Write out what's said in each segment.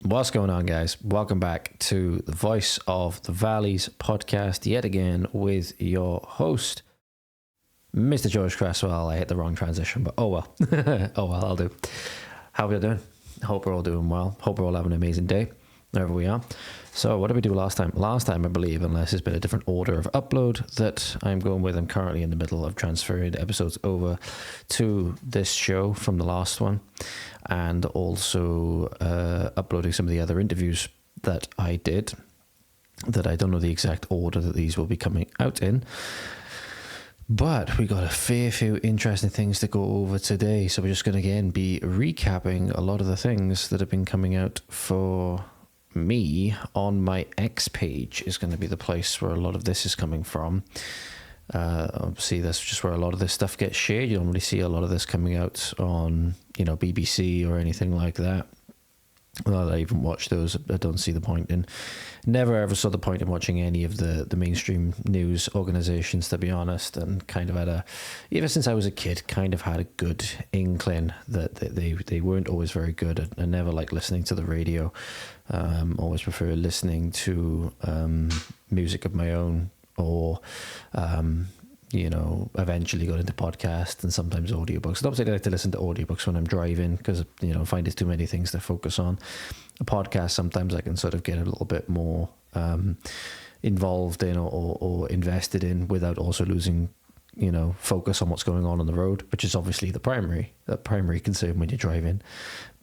What's going on, guys? Welcome back to the Voice of the Valleys podcast yet again with your host, Mr. George Cresswell. I hit the wrong transition, but oh well. Oh well, I'll do. How are you doing? Hope we're all doing well. Hope we're all having an amazing day, wherever we are. So what did we do last time? Last time, I believe, unless it's been a different order of upload that I'm going with, I'm currently in the middle of transferring the episodes over to this show from the last one, and also uploading some of the other interviews that I did, that I don't know the exact order that these will be coming out in. But we got a fair few interesting things to go over today. So we're just going to, again, be recapping a lot of the things that have been coming out for me on my X page. Is going to be the place where a lot of this is coming from. Obviously, that's just where a lot of this stuff gets shared. You don't really see a lot of this coming out on, BBC or anything like that. Well, I even watch those. I don't see the point in. Never ever saw the point in watching any of the mainstream news organizations, to be honest, and kind of ever since I was a kid, kind of had a good inkling that they weren't always very good. I never liked listening to the radio. Always prefer listening to music of my own, or eventually got into podcasts and sometimes audiobooks. Obviously, I like to listen to audiobooks when I'm driving because, I find there's too many things to focus on. A podcast, sometimes I can sort of get a little bit more involved in or invested in without also losing, focus on what's going on the road, which is obviously the primary concern when you're driving.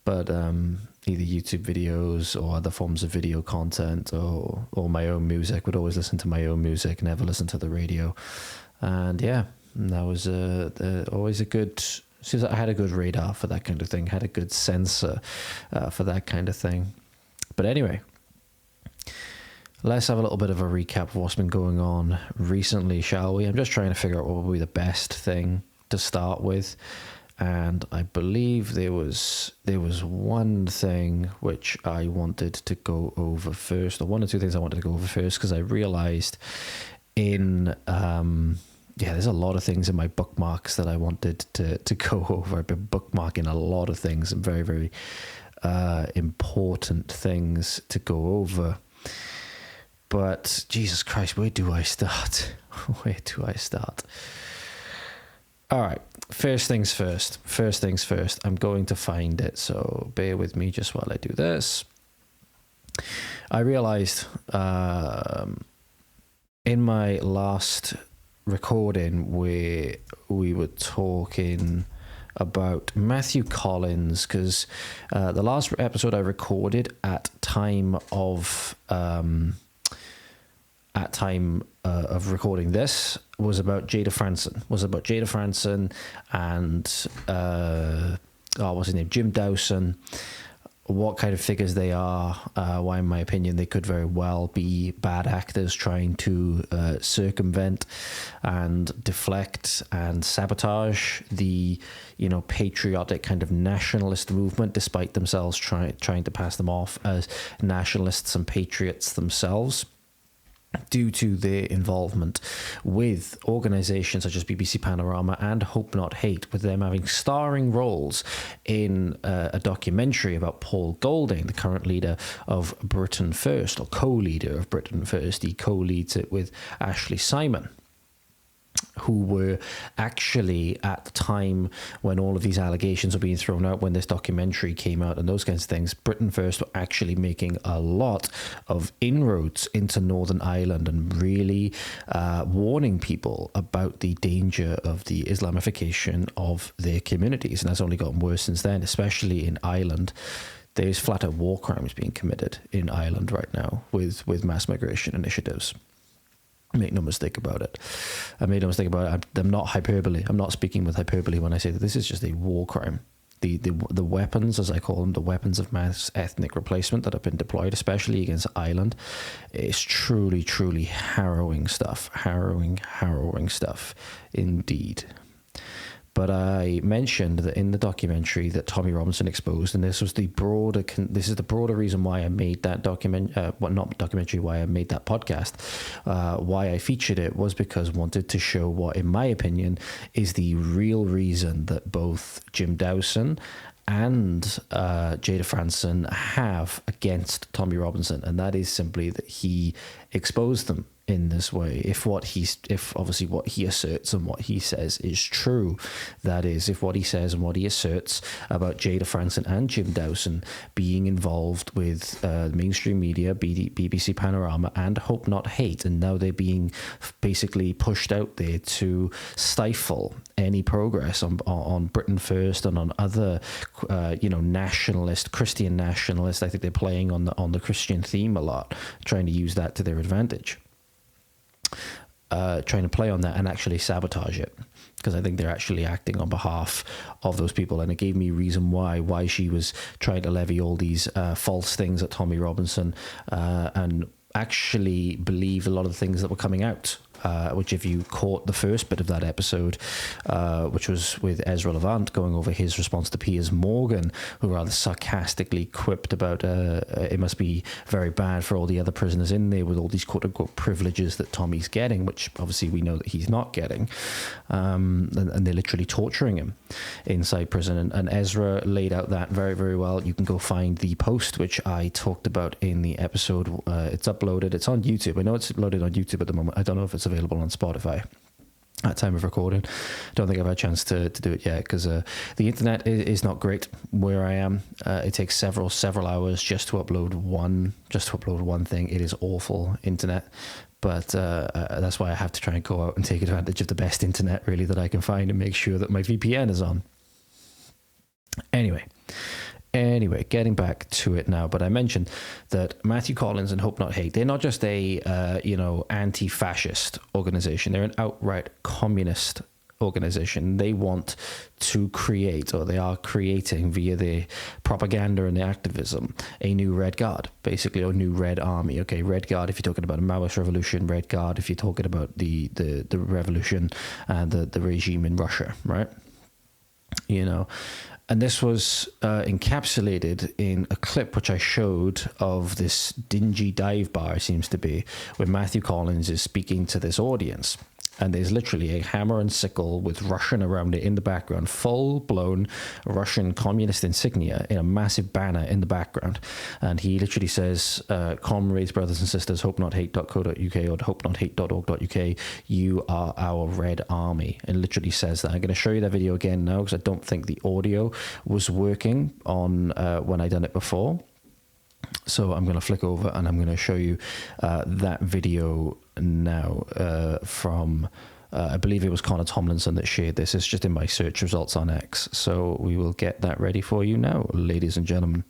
But either YouTube videos or other forms of video content or my own music, would always listen to my own music, never listen to the radio. And yeah, that was always a good. Seems like I had a good radar for that kind of thing. Had a good sensor for that kind of thing. But anyway, let's have a little bit of a recap of what's been going on recently, shall we? I'm just trying to figure out what would be the best thing to start with. And I believe there was one thing which I wanted to go over first, or one or two things I wanted to go over first, because I realized there's a lot of things in my bookmarks that I wanted to go over. I've been bookmarking a lot of things and very, very important things to go over. But Jesus Christ, where do I start? Where do I start? All right, first things first. I'm going to find it, so bear with me just while I do this. I realized in my last recording where we were talking about Matthew Collins, because the last episode I recorded at time of recording this was about Jada Franson and what's his name, Jim Dawson, what kind of figures they are, why in my opinion they could very well be bad actors trying to circumvent and deflect and sabotage the patriotic kind of nationalist movement, despite themselves trying to pass them off as nationalists and patriots themselves, due to their involvement with organizations such as BBC Panorama and Hope Not Hate, with them having starring roles in a documentary about Paul Golding, the current leader of Britain First, or co-leader of Britain First. He co-leads it with Ashley Simon, who were actually, at the time when all of these allegations were being thrown out, when this documentary came out and those kinds of things, Britain First were actually making a lot of inroads into Northern Ireland and really warning people about the danger of the Islamification of their communities. And that's only gotten worse since then, especially in Ireland. There's flat out war crimes being committed in Ireland right now with mass migration initiatives. Make no mistake about it. I'm not hyperbole. I'm not speaking with hyperbole when I say that this is just a war crime. The weapons, as I call them, the weapons of mass ethnic replacement that have been deployed, especially against Ireland, is truly, truly harrowing stuff. Harrowing stuff indeed. But I mentioned that in the documentary that Tommy Robinson exposed, and this is the broader reason why I made that why I made that podcast, why I featured it, was because I wanted to show what, in my opinion, is the real reason that both Jim Dawson and Jada Franson have against Tommy Robinson, and that is simply that he exposed them in this way. If obviously what he asserts and what he says is true, that is, if what he says and what he asserts about Jada Franson and Jim Dawson being involved with mainstream media, BBC Panorama, and Hope Not Hate, and now they're being basically pushed out there to stifle any progress on Britain First and on other, nationalist, Christian nationalists. I think they're playing on the Christian theme a lot, trying to use that to their advantage. Trying to play on that and actually sabotage it, because I think they're actually acting on behalf of those people. And it gave me reason why she was trying to levy all these false things at Tommy Robinson, and actually believe a lot of the things that were coming out, which, if you caught the first bit of that episode, which was with Ezra Levant going over his response to Piers Morgan, who rather sarcastically quipped about it must be very bad for all the other prisoners in there with all these quote-unquote privileges that Tommy's getting, which obviously we know that he's not getting, and they're literally torturing him inside prison. And Ezra laid out that very, very well. You can go find the post which I talked about in the episode. It's uploaded. It's on YouTube. I know it's loaded on YouTube at the moment. I don't know if it's available on Spotify at time of recording. Don't think I've had a chance to do it yet, because the internet is not great where I am. It takes several hours just to upload one thing. It is awful internet, but that's why I have to try and go out and take advantage of the best internet really that I can find and make sure that my VPN is on. Anyway, getting back to it now, but I mentioned that Matthew Collins and Hope Not Hate, they're not just a anti-fascist organization. They're an outright communist organization. They want to create, or they are creating via their propaganda and their activism, a new Red Guard, basically, or new Red Army. Okay, Red Guard if you're talking about a Maoist revolution, Red Guard if you're talking about the revolution and the regime in Russia, right? And this was encapsulated in a clip which I showed of this dingy dive bar, seems to be, where Matthew Collins is speaking to this audience. And there's literally a hammer and sickle with Russian around it in the background, full-blown Russian communist insignia in a massive banner in the background. And he literally says, comrades, brothers and sisters, hopenot.hate.co.uk or hopenot.hate.org.uk, you are our Red Army. It literally says that. I'm going to show you that video again now, because I don't think the audio was working on when I done it before. So I'm going to flick over and I'm going to show you that video now from, I believe it was Connor Tomlinson that shared this. It's just in my search results on X. So we will get that ready for you now, ladies and gentlemen.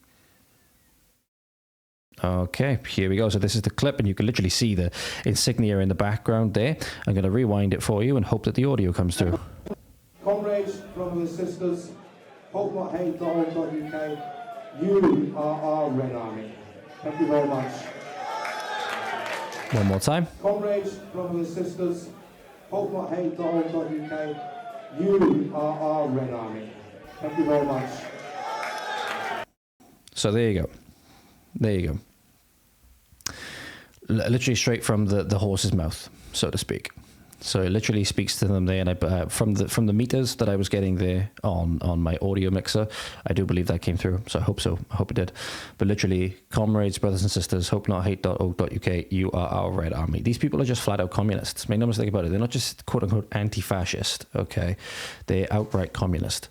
Okay, here we go. So this is the clip, and you can literally see the insignia in the background there. I'm going to rewind it for you and hope that the audio comes through. Comrades, brothers and sisters, hopenot.hate.org.uk, you are our Red Army. Thank you very much. One more time. Comrades, brothers and sisters, hopenot.hate.org.uk, you are our Red Army. Thank you very much. So there you go. Literally straight from the horse's mouth, so to speak. So it literally speaks to them there, and from the meters that I was getting there on my audio mixer, I do believe that came through. So I hope it did. But literally, comrades, brothers and sisters, hopenot.hate.org.uk, you are our Red Army. These people are just flat out communists. Make no mistake about it. They're not just quote unquote anti-fascist. Okay, they're outright communist.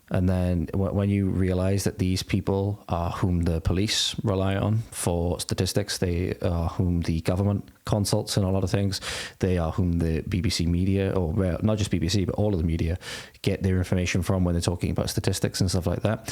And then when you realize that these people are whom the police rely on for statistics, they are whom the government consults in a lot of things, they are whom the BBC media, or well, not just BBC, but all of the media get their information from when they're talking about statistics and stuff like that.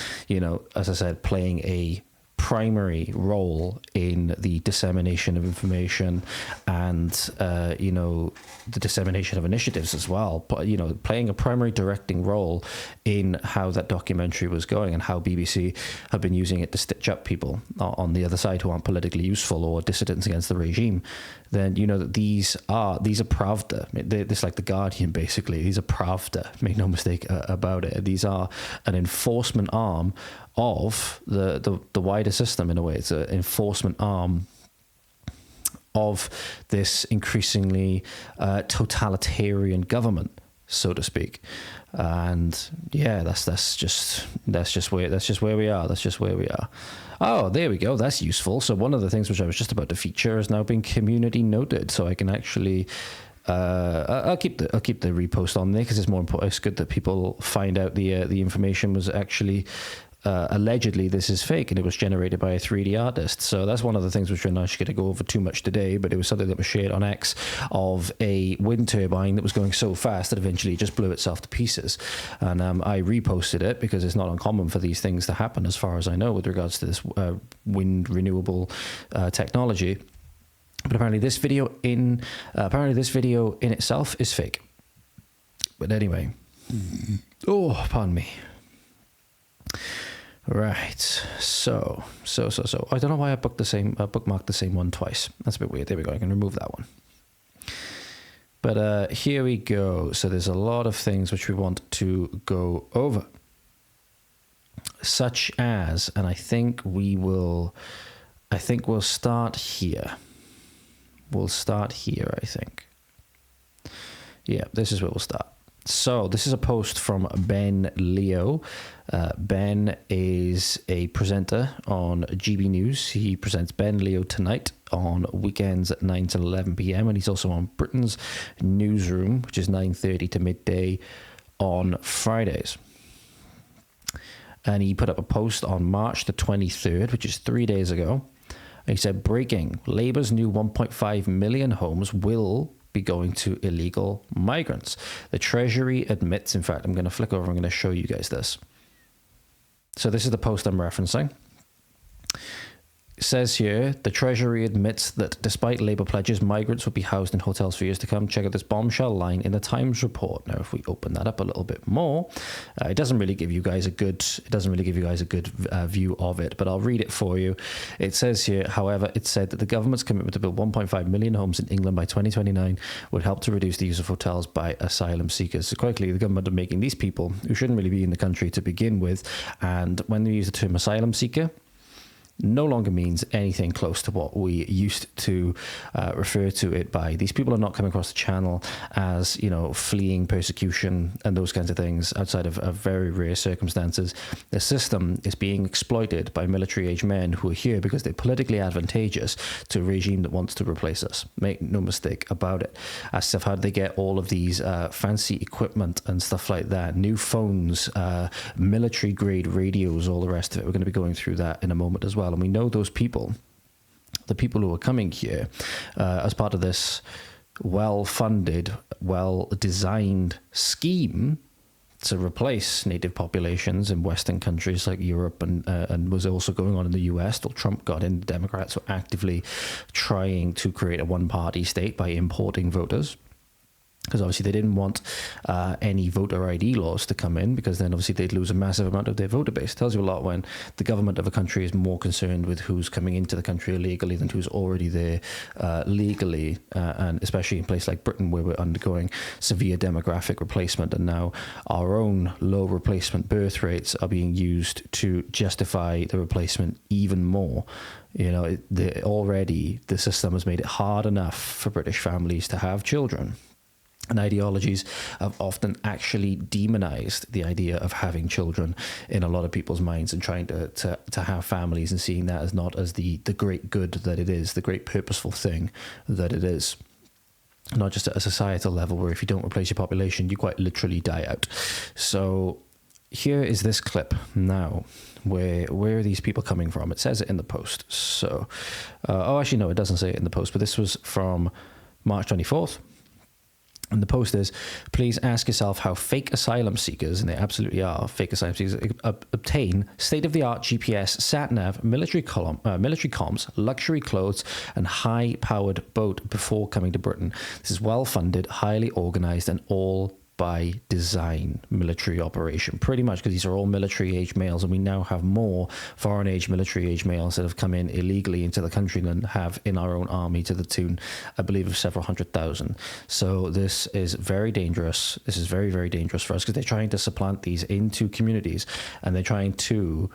As I said, playing a primary role in the dissemination of information and the dissemination of initiatives as well, but playing a primary directing role in how that documentary was going and how BBC have been using it to stitch up people on the other side who aren't politically useful or dissidents against the regime. Then that these are Pravda. They're like the Guardian, basically. These are Pravda, make no mistake about it. These are an enforcement arm of the wider system, in a way. It's an enforcement arm of this increasingly totalitarian government, so to speak. And yeah, that's just where we are. That's just where we are. Oh, there we go. That's useful. So one of the things which I was just about to feature has now been community noted. So I can actually, I'll keep the repost on there because it's more important. It's good that people find out the information was actually. Allegedly this is fake and it was generated by a 3D artist. So that's one of the things which we're not going to go over too much today, but it was something that was shared on X of a wind turbine that was going so fast that eventually it just blew itself to pieces. And I reposted it because it's not uncommon for these things to happen, as far as I know, with regards to this wind renewable technology. But apparently this video in itself is fake. But anyway, oh, pardon me. Right, so I don't know why I bookmarked the same one twice. That's a bit weird. There we go. I can remove that one. But here we go. So there's a lot of things which we want to go over, such as, and I think we'll start here. We'll start here, I think. Yeah, this is where we'll start. So this is a post from Ben Leo. Ben is a presenter on GB News. He presents Ben Leo Tonight on weekends at 9 to 11 p.m. And he's also on Britain's Newsroom, which is 9:30 to midday on Fridays. And he put up a post on March the 23rd, which is 3 days ago. And he said, breaking, Labour's new 1.5 million homes will be going to illegal migrants. The Treasury admits, in fact, I'm going to flick over, I'm going to show you guys this. So this is the post I'm referencing. It says here, the Treasury admits that despite Labour pledges, migrants will be housed in hotels for years to come. Check out this bombshell line in the Times report. Now, if we open that up a little bit more, it doesn't really give you guys a good view of it, but I'll read it for you. It says here, however, it said that the government's commitment to build 1.5 million homes in England by 2029 would help to reduce the use of hotels by asylum seekers. So quickly, the government are making these people who shouldn't really be in the country to begin with, and when they use the term asylum seeker, no longer means anything close to what we used to refer to it by. These people are not coming across the channel as, fleeing persecution and those kinds of things outside of very rare circumstances. The system is being exploited by military-age men who are here because they're politically advantageous to a regime that wants to replace us. Make no mistake about it. As stuff, how did they get all of these fancy equipment and stuff like that? New phones, military-grade radios, all the rest of it. We're going to be going through that in a moment as well. And we know those people, the people who are coming here as part of this well-funded, well-designed scheme to replace native populations in Western countries like Europe and was also going on in the US till Trump got in. The Democrats were actively trying to create a one-party state by importing voters. Because obviously they didn't want any voter ID laws to come in, because then obviously they'd lose a massive amount of their voter base. It tells you a lot when the government of a country is more concerned with who's coming into the country illegally than who's already there legally, and especially in places like Britain where we're undergoing severe demographic replacement, and now our own low replacement birth rates are being used to justify the replacement even more. Already the system has made it hard enough for British families to have children. And ideologies have often actually demonized the idea of having children in a lot of people's minds, and trying to have families and seeing that as not as the great good that it is, the great purposeful thing that it is. Not just at a societal level where if you don't replace your population, you quite literally die out. So here is this clip now. Where are these people coming from? It says it in the post. So, actually, no, it doesn't say it in the post, but this was from March 24th. And the post is, please ask yourself how fake asylum seekers, and they absolutely are fake asylum seekers, obtain state-of-the-art GPS, sat-nav, military comms, luxury clothes, and high-powered boat before coming to Britain. This is well-funded, highly organized, and all by design military operation, pretty much, because these are all military-age males, and we now have more foreign-age, military-age males that have come in illegally into the country than have in our own army, to the tune, I believe, of several 100,000. So this is very dangerous. This is very, very dangerous for us, because they're trying to supplant these into communities, and they're trying to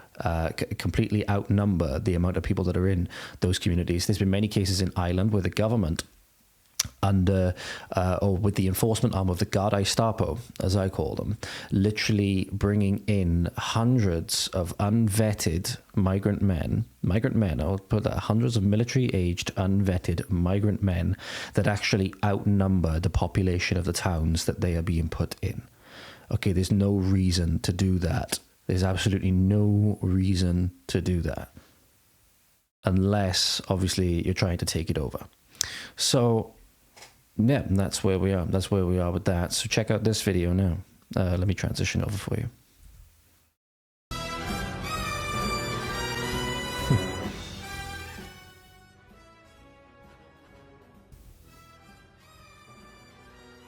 completely outnumber the amount of people that are in those communities. There's been many cases in Ireland where the government under or with the enforcement arm of the Gestapo, as I call them, literally bringing in hundreds of unvetted migrant men, I'll put that, hundreds of military-aged, unvetted migrant men that actually outnumber the population of the towns that they are being put in. Okay, there's no reason to do that. There's absolutely no reason to do that. Unless, obviously, you're trying to take it over. So, yeah, that's where we are. That's where we are with that. So check out this video now. Let me transition over for you.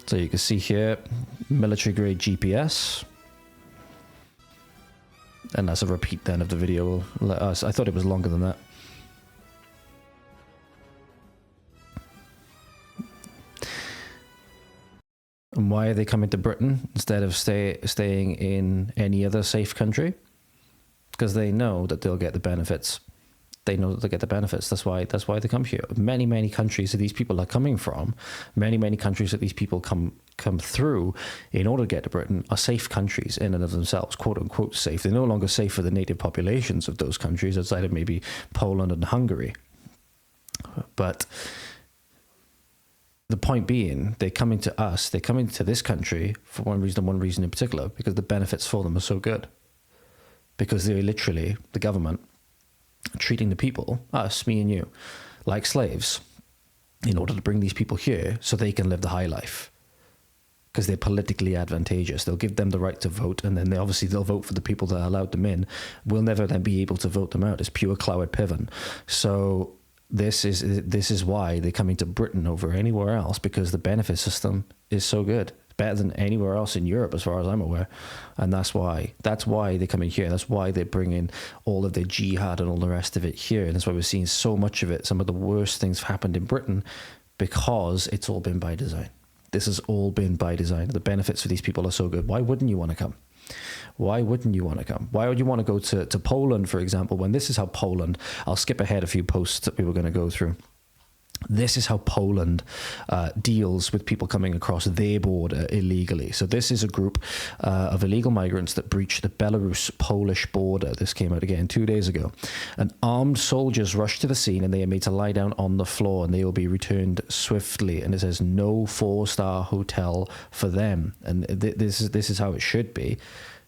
So you can see here, military-grade GPS. And that's a repeat then of the video. I thought it was longer than that. And why are they coming to Britain instead of staying in any other safe country? Because they know that they'll get the benefits. They know that they'll get the benefits. That's why they come here. Many countries that these people are coming from, many countries that these people come through in order to get to Britain are safe countries in and of themselves, quote unquote safe. They're no longer safe for the native populations of those countries outside of maybe Poland and Hungary. But the point being, they're coming to us, they're coming to this country for one reason in particular, because the benefits for them are so good. Because they're literally, the government, treating the people, us, me and you, like slaves in order to bring these people here so they can live the high life. Because they're politically advantageous. They'll give them the right to vote, and then they'll vote for the people that allowed them in. We'll never then be able to vote them out. It's pure clywed piven. So this is why they're coming to Britain over anywhere else, because the benefit system is so good. It's better than anywhere else in Europe, as far as I'm aware. And that's why they're coming here. That's why they're bringing all of their jihad and all the rest of it here. And that's why we're seeing so much of it. Some of the worst things have happened in Britain because it's all been by design. This has all been by design. The benefits for these people are so good. Why wouldn't you want to come? Why wouldn't you want to come? Why would you want to go to Poland, for example, when this is how Poland, I'll skip ahead a few posts that we were going to go through. This is how Poland deals with people coming across their border illegally. So this is a group of illegal migrants that breached the Belarus-Polish border. This came out again 2 days ago. And armed soldiers rushed to the scene, and they are made to lie down on the floor, and they will be returned swiftly. And it says no 4-star hotel for them. And this is how it should be.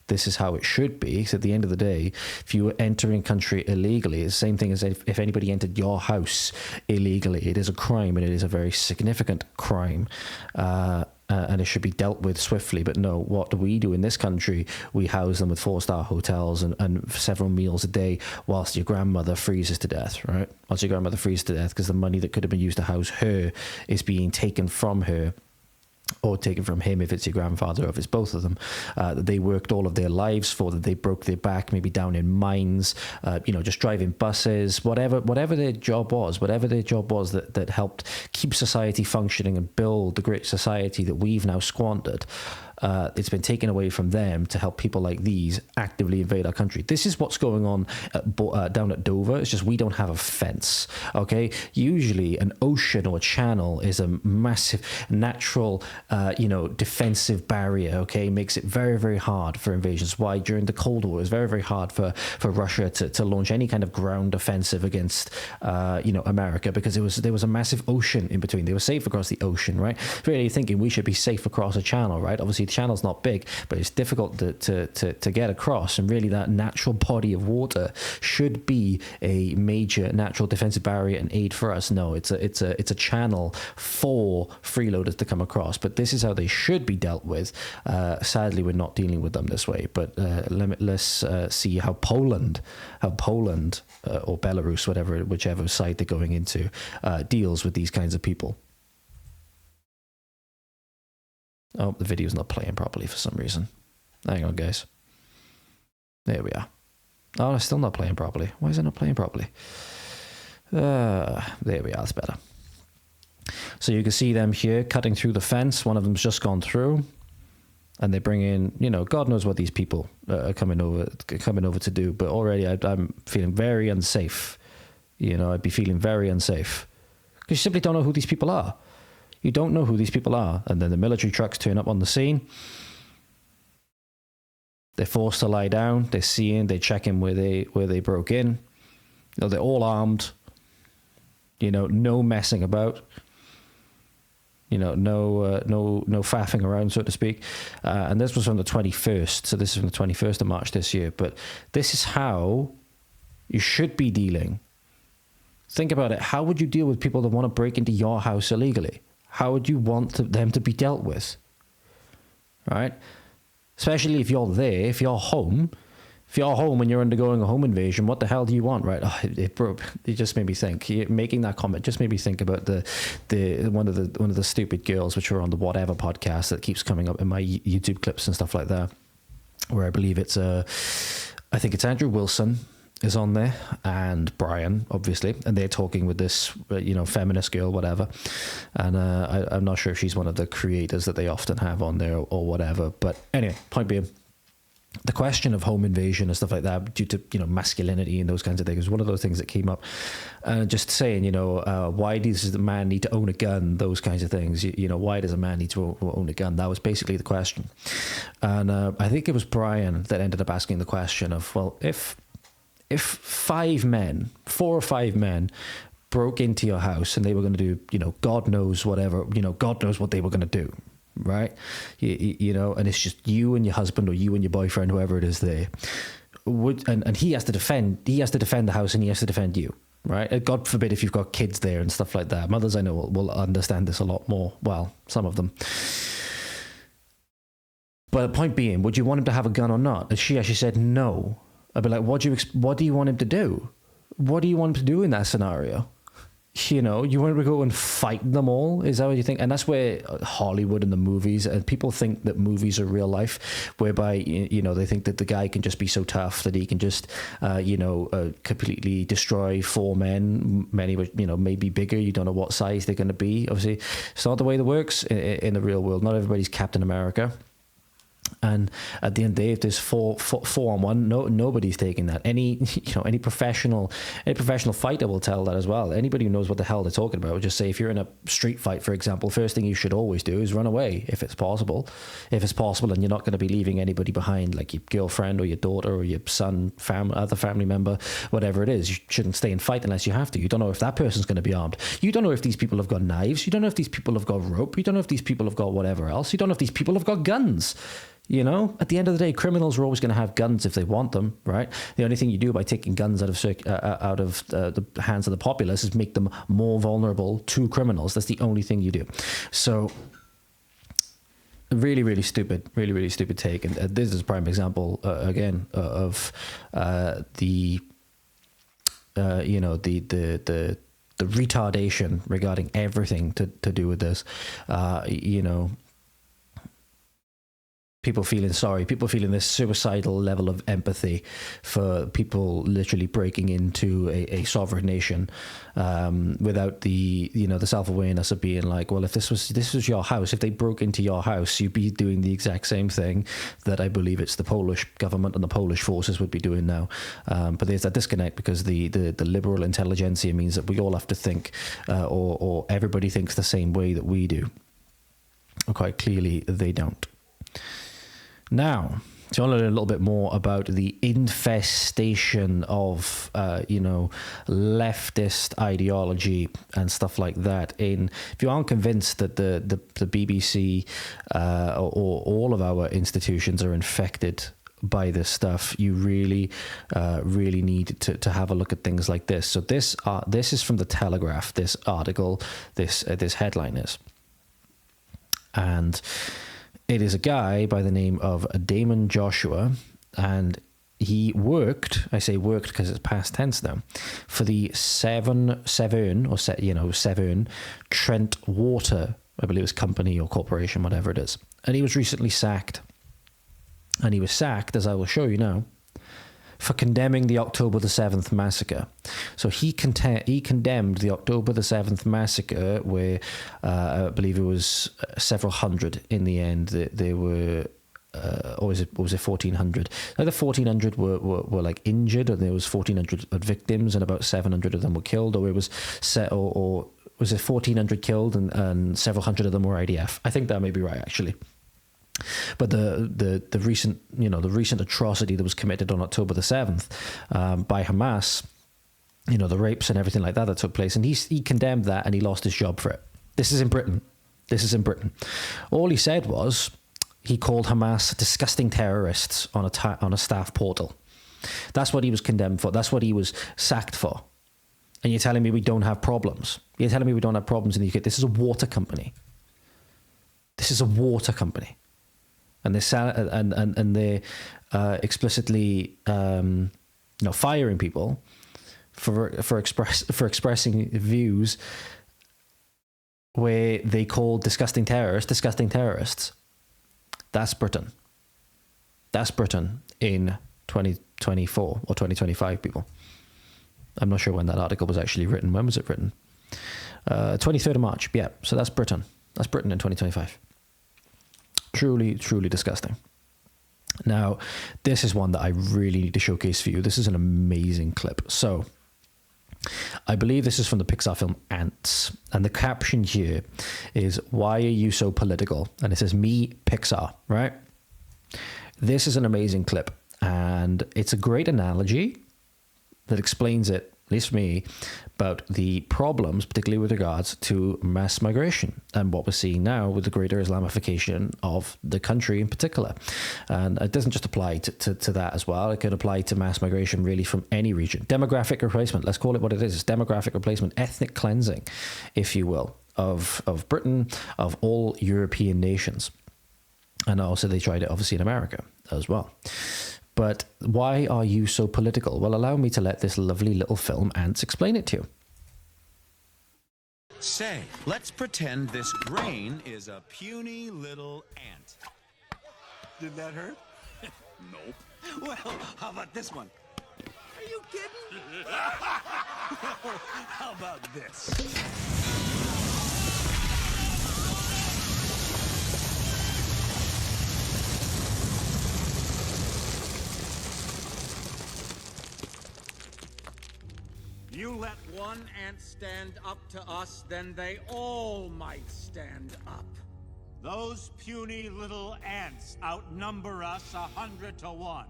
This is how it should be. So at the end of the day, if you were entering country illegally, it's the same thing as if anybody entered your house illegally. It is a crime, and it is a very significant crime. And it should be dealt with swiftly. But no, what do we do in this country? We house them with 4-star hotels and several meals a day whilst your grandmother freezes to death, right? Whilst your grandmother freezes to death because the money that could have been used to house her is being taken from her, or taken from him if it's your grandfather, or if it's both of them, that they worked all of their lives for, that they broke their back, maybe down in mines, just driving buses, whatever their job was, that helped keep society functioning and build the great society that we've now squandered. It's been taken away from them to help people like these actively invade our country. This is what's going on down at Dover. It's just we don't have a fence, okay? Usually an ocean or a channel is a massive natural, defensive barrier, okay? Makes it very, very hard for invasions. Why during the Cold War it was very, very hard for Russia to launch any kind of ground offensive against, America, because there was a massive ocean in between. They were safe across the ocean, right? Really thinking we should be safe across a channel, right? Obviously, the channel's not big, but it's difficult to get across, and really that natural body of water should be a major natural defensive barrier and aid for us. No, it's a channel for freeloaders to come across, but this is how they should be dealt with. Sadly, we're not dealing with them this way, but let's see how Poland or Belarus, whichever side they're going into, deals with these kinds of people. Oh, the video's not playing properly for some reason. Hang on, guys. There we are. Oh, it's still not playing properly. Why is it not playing properly? There we are. That's better. So you can see them here cutting through the fence. One of them's just gone through. And they bring in, God knows what these people are coming over to do. But already I'm feeling very unsafe. I'd be feeling very unsafe. Because you simply don't know who these people are. You don't know who these people are. And then the military trucks turn up on the scene. They're forced to lie down. They're seeing, they're checking where they broke in. You know, they're all armed. You know, no messing about. You know, no faffing around, so to speak. And this was on the 21st. So this is from the 21st of March this year. But this is how you should be dealing. Think about it. How would you deal with people that want to break into your house illegally? How would you want them to be dealt with? Right? Especially if you're there, if you're home. If you're home and you're undergoing a home invasion, what the hell do you want, right? Oh, it just made me think. Making that comment just made me think about the one of the stupid girls which were on the Whatever podcast that keeps coming up in my YouTube clips and stuff like that, where I believe I think it's Andrew Wilson is on there and Brian, obviously, and they're talking with this, feminist girl, whatever. And I'm not sure if she's one of the creators that they often have on there or whatever. But anyway, point being, the question of home invasion and stuff like that, due to masculinity and those kinds of things, was one of those things that came up. And just saying, why does the man need to own a gun? Those kinds of things. Why does a man need to own a gun? That was basically the question. And I think it was Brian that ended up asking the question of, well, if 4 or 5 men broke into your house and they were going to do, God knows whatever, God knows what they were going to do. Right, and it's just you and your husband or you and your boyfriend, whoever it is there. And he has to defend the house and he has to defend you, right? God forbid if you've got kids there and stuff like that. Mothers, I know, will understand this a lot more. Well, some of them. But the point being, would you want him to have a gun or not? And she actually said no. I'd be like, what do you want him to do? What do you want him to do in that scenario? You want him to go and fight them all? Is that what you think? And that's where Hollywood and the movies, and people think that movies are real life, whereby, they think that the guy can just be so tough that he can just, completely destroy 4 men, many, maybe bigger. You don't know what size they're going to be. Obviously, it's not the way that works in the real world. Not everybody's Captain America. And at the end of the day, if there's four on one, nobody's taking that. Any professional fighter will tell that as well. Anybody who knows what the hell they're talking about will just say, if you're in a street fight, for example, first thing you should always do is run away if it's possible. If it's possible, and you're not going to be leaving anybody behind, like your girlfriend or your daughter or your son, other family member, whatever it is. You shouldn't stay and fight unless you have to. You don't know if that person's going to be armed. You don't know if these people have got knives. You don't know if these people have got rope. You don't know if these people have got whatever else. You don't know if these people have got guns. At the end of the day, criminals are always going to have guns if they want them, right? The only thing you do by taking guns out of the hands of the populace is make them more vulnerable to criminals. That's the only thing you do. So, really, really stupid take. And this is a prime example, again, of the retardation regarding everything to do with this, people feeling sorry, people feeling this suicidal level of empathy for people literally breaking into a sovereign nation, without the self-awareness of being like, well, if this was your house, if they broke into your house, you'd be doing the exact same thing that I believe it's the Polish government and the Polish forces would be doing now. But there's that disconnect because the liberal intelligentsia means that we all have to think, or everybody thinks the same way that we do. And quite clearly, they don't. Now, to learn a little bit more about the infestation of, leftist ideology and stuff like that. If you aren't convinced that the BBC or all of our institutions are infected by this stuff, you really need to have a look at things like this. So this is from the Telegraph. This article, this headline is, and it is a guy by the name of Damon Joshua, and he worked, I say worked because it's past tense now, for the Severn Trent Water, I believe it's company or corporation, whatever it is. And he was recently sacked. And he was sacked, as I will show you now, for condemning the October the 7th massacre. So he condemned the October the 7th massacre, where I believe it was several hundred in the end. There were, or was it 1,400? Either 1,400 were like injured, and there was 1,400 victims, and about 700 of them were killed, or it was set, or was it 1,400 killed and several hundred of them were IDF. I think that may be right, actually. But the recent, the recent atrocity that was committed on October the 7th by Hamas, the rapes and everything like that took place, and he condemned that, and he lost his job for it. This is in Britain. All he said was he called Hamas disgusting terrorists on a staff portal. That's what he was condemned for. That's what he was sacked for. And you're telling me we don't have problems? You're telling me we don't have problems in the UK? This is a water company. And they're explicitly firing people for expressing views where they call disgusting terrorists. That's Britain. That's Britain in 2024 or 2025, people. I'm not sure when that article was actually written. When was it written? 23rd of March. Yeah, so that's Britain. That's Britain in 2025. Truly, truly disgusting. Now, this is one that I really need to showcase for you. This is an amazing clip. So, I believe this is from the Pixar film Ants. And the caption here is, "Why are you so political?" And it says, "Me, Pixar," right? This is an amazing clip. And it's a great analogy that explains it, at least for me, about the problems, particularly with regards to mass migration and what we're seeing now with the greater Islamification of the country in particular. And it doesn't just apply to that as well. It could apply to mass migration really from any region. Demographic replacement, let's call it what it is. It's demographic replacement, ethnic cleansing, if you will, of Britain, of all European nations. And also they tried it obviously in America as well. But why are you so political? Well, allow me to let this lovely little film Ants explain it to you. Say, let's pretend this grain is a puny little ant. Did that hurt? Nope. Well, how about this one? Are you kidding? How about this? You let one ant stand up to us, then they all might stand up. Those puny little ants outnumber us 100 to 1.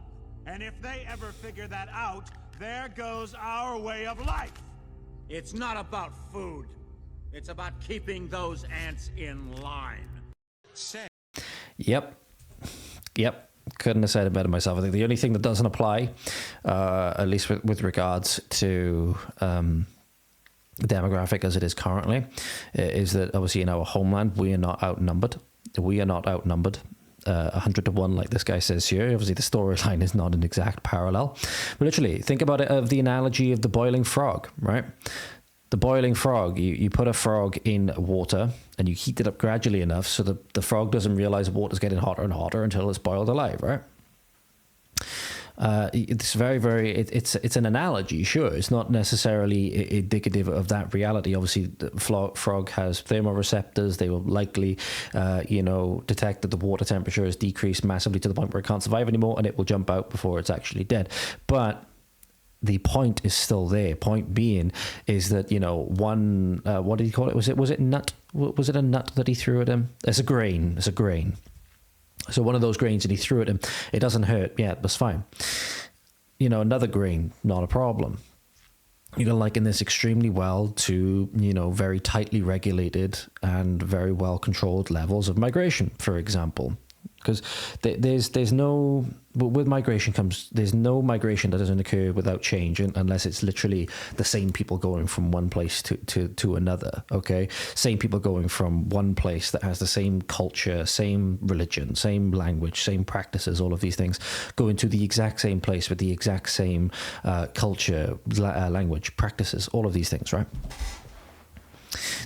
And if they ever figure that out, there goes our way of life. It's not about food. It's about keeping those ants in line. Yep. Couldn't have said it better myself. I think the only thing that doesn't apply, at least with regards to demographic as it is currently, is that obviously in our homeland we are not outnumbered. 100 to 1, like this guy says here. Obviously the storyline is not an exact parallel, but literally think about it of the analogy of the boiling frog, right? The boiling frog, you put a frog in water and you heat it up gradually enough so that the frog doesn't realize the water's getting hotter and hotter until it's boiled alive, right? It's it's an analogy, sure. It's not necessarily indicative of that reality. Obviously, the frog has thermoreceptors. They will likely, detect that the water temperature has decreased massively to the point where it can't survive anymore, and it will jump out before it's actually dead. But the point is still there. Point being is that, one, what did he call it? Was it nut? Was it a nut that he threw at him? It's a grain. So one of those grains and he threw at him. It doesn't hurt. Yeah, it was fine. Another grain, not a problem. You can liken this extremely well to, very tightly regulated and very well controlled levels of migration, for example. Because there's no, with migration there's no migration that doesn't occur without change unless it's literally the same people going from one place to another, okay? Same people going from one place that has the same culture, same religion, same language, same practices, all of these things, going to the exact same place with the exact same culture, language, practices, all of these things, right?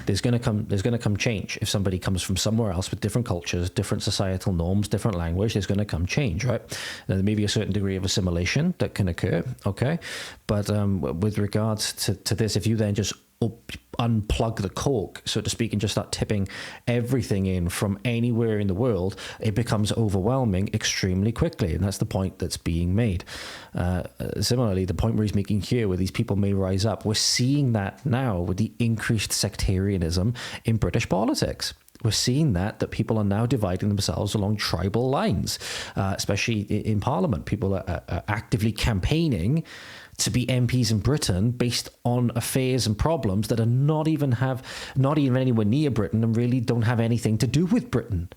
There's going to come change. If somebody comes from somewhere else with different cultures, different societal norms, different language, there's going to come change, right? Now, there may be a certain degree of assimilation that can occur, okay? But with regards to this, if you then just unplug the cork, so to speak, and just start tipping everything in from anywhere in the world, it becomes overwhelming extremely quickly. And that's the point that's being made. Similarly, the point where he's making here, where these people may rise up, we're seeing that now with the increased sectarianism in British politics. We're seeing that people are now dividing themselves along tribal lines, especially in Parliament. People are actively campaigning to be MPs in Britain based on affairs and problems that are not even anywhere near Britain and really don't have anything to do with Britain.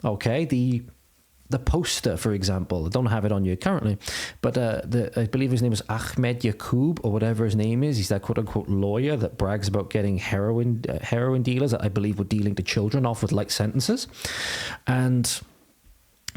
Okay, the poster, for example, I don't have it on you currently, but I believe his name is Ahmed Yaqub, or whatever his name is. He's that quote-unquote lawyer that brags about getting heroin dealers that I believe were dealing to children off with light sentences. And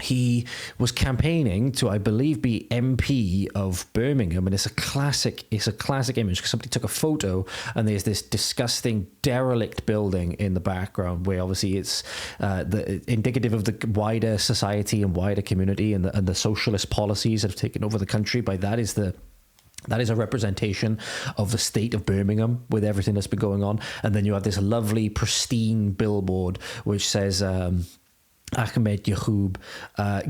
he was campaigning to, I believe, be MP of Birmingham, and it's a classic image because somebody took a photo and there's this disgusting derelict building in the background where obviously it's indicative of the wider society and wider community and the socialist policies that have taken over the country. That is a representation of the state of Birmingham with everything that's been going on. And then you have this lovely, pristine billboard which says, Ahmed Yaqub,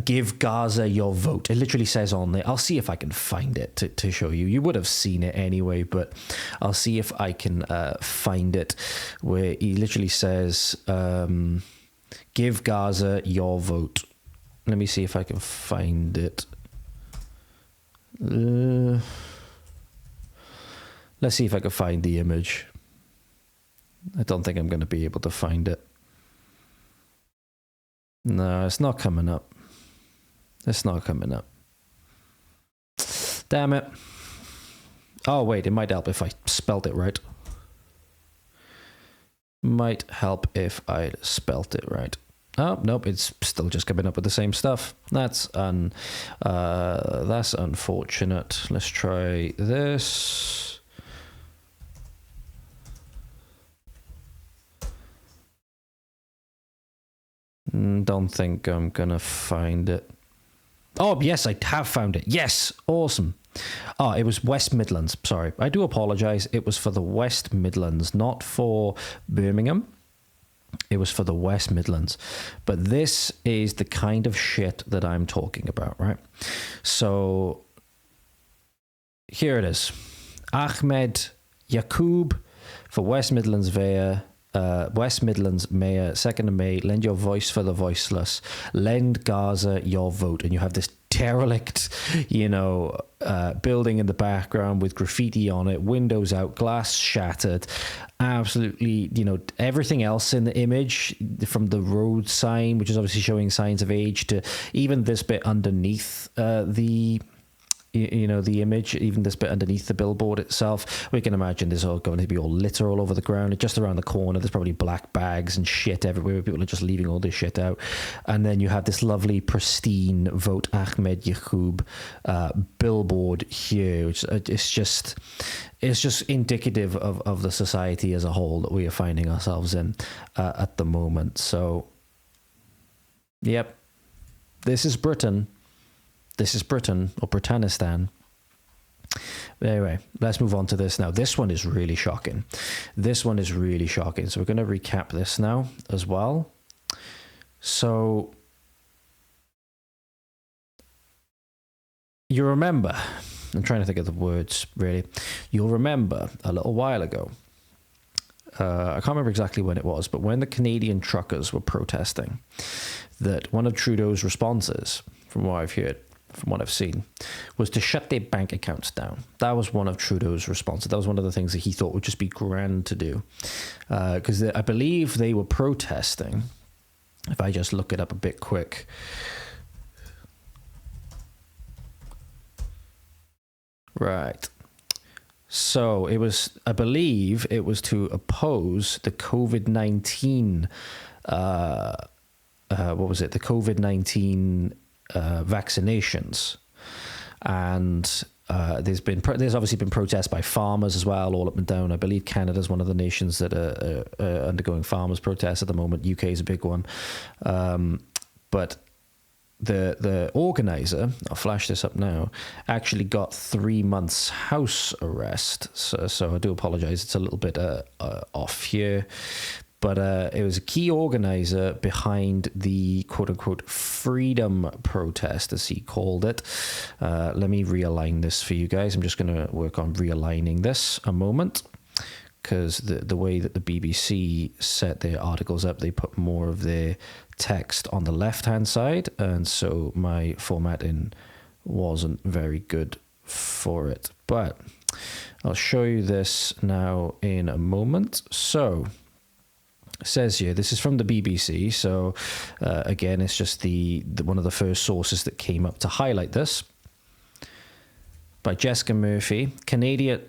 give Gaza your vote. It literally says on there, I'll see if I can find it to show you. You would have seen it anyway, but I'll see if I can find it, where he literally says, give Gaza your vote. Let me see if I can find it. Let's see if I can find the image. I don't think I'm going to be able to find it. No, it's not coming up. It's not coming up. Damn it. Oh, wait, it might help if I spelt it right. Might help if I spelt it right. Oh, nope, it's still just coming up with the same stuff. That's unfortunate. Let's try this. Don't think I'm gonna find it. Oh, yes, I have found it. Yes, awesome. Oh, it was West Midlands. Sorry, I do apologise. It was for the West Midlands, not for Birmingham. It was for the West Midlands. But this is the kind of shit that I'm talking about, right? So here it is. Ahmed Yaqub for West Midlands Mayor. West Midlands Mayor, 2nd of May, lend your voice for the voiceless, lend Gaza your vote. And you have this derelict, building in the background with graffiti on it, windows out, glass shattered, absolutely, everything else in the image, from the road sign, which is obviously showing signs of age, to even this bit underneath the image, even this bit underneath the billboard itself. We can imagine there's all going to be all litter all over the ground. Just around the corner, there's probably black bags and shit everywhere. People are just leaving all this shit out. And then you have this lovely, pristine Vote Ahmed Yaqub billboard here, which it's just indicative of the society as a whole that we are finding ourselves in at the moment. So, yep, this is Britain. This is Britain, or Britanistan. But anyway, let's move on to this now. This one is really shocking. So we're going to recap this now as well. So you remember, I'm trying to think of the words, really. You'll remember a little while ago, I can't remember exactly when it was, but when the Canadian truckers were protesting, that one of Trudeau's responses, from what I've heard, from what I've seen, was to shut their bank accounts down. That was one of Trudeau's responses. That was one of the things that he thought would just be grand to do. Because I believe they were protesting, if I just look it up a bit quick. Right. So it was, I believe it was to oppose the COVID-19, what was it? The COVID-19 vaccinations. And there's obviously been protests by farmers as well, all up and down. I believe Canada's one of the nations that are undergoing farmers protests at the moment. UK is a big one. But the organizer, I'll flash this up now, actually got 3 months house arrest. So I do apologize, it's a little bit off here. But it was a key organizer behind the quote-unquote freedom protest, as he called it. Let me realign this for you guys. I'm just going to work on realigning this a moment, because the way that the BBC set their articles up, they put more of their text on the left-hand side, and so my formatting wasn't very good for it. But I'll show you this now in a moment. So it says here, this is from the BBC, so again, it's just the one of the first sources that came up to highlight this. By Jessica Murphy, Canada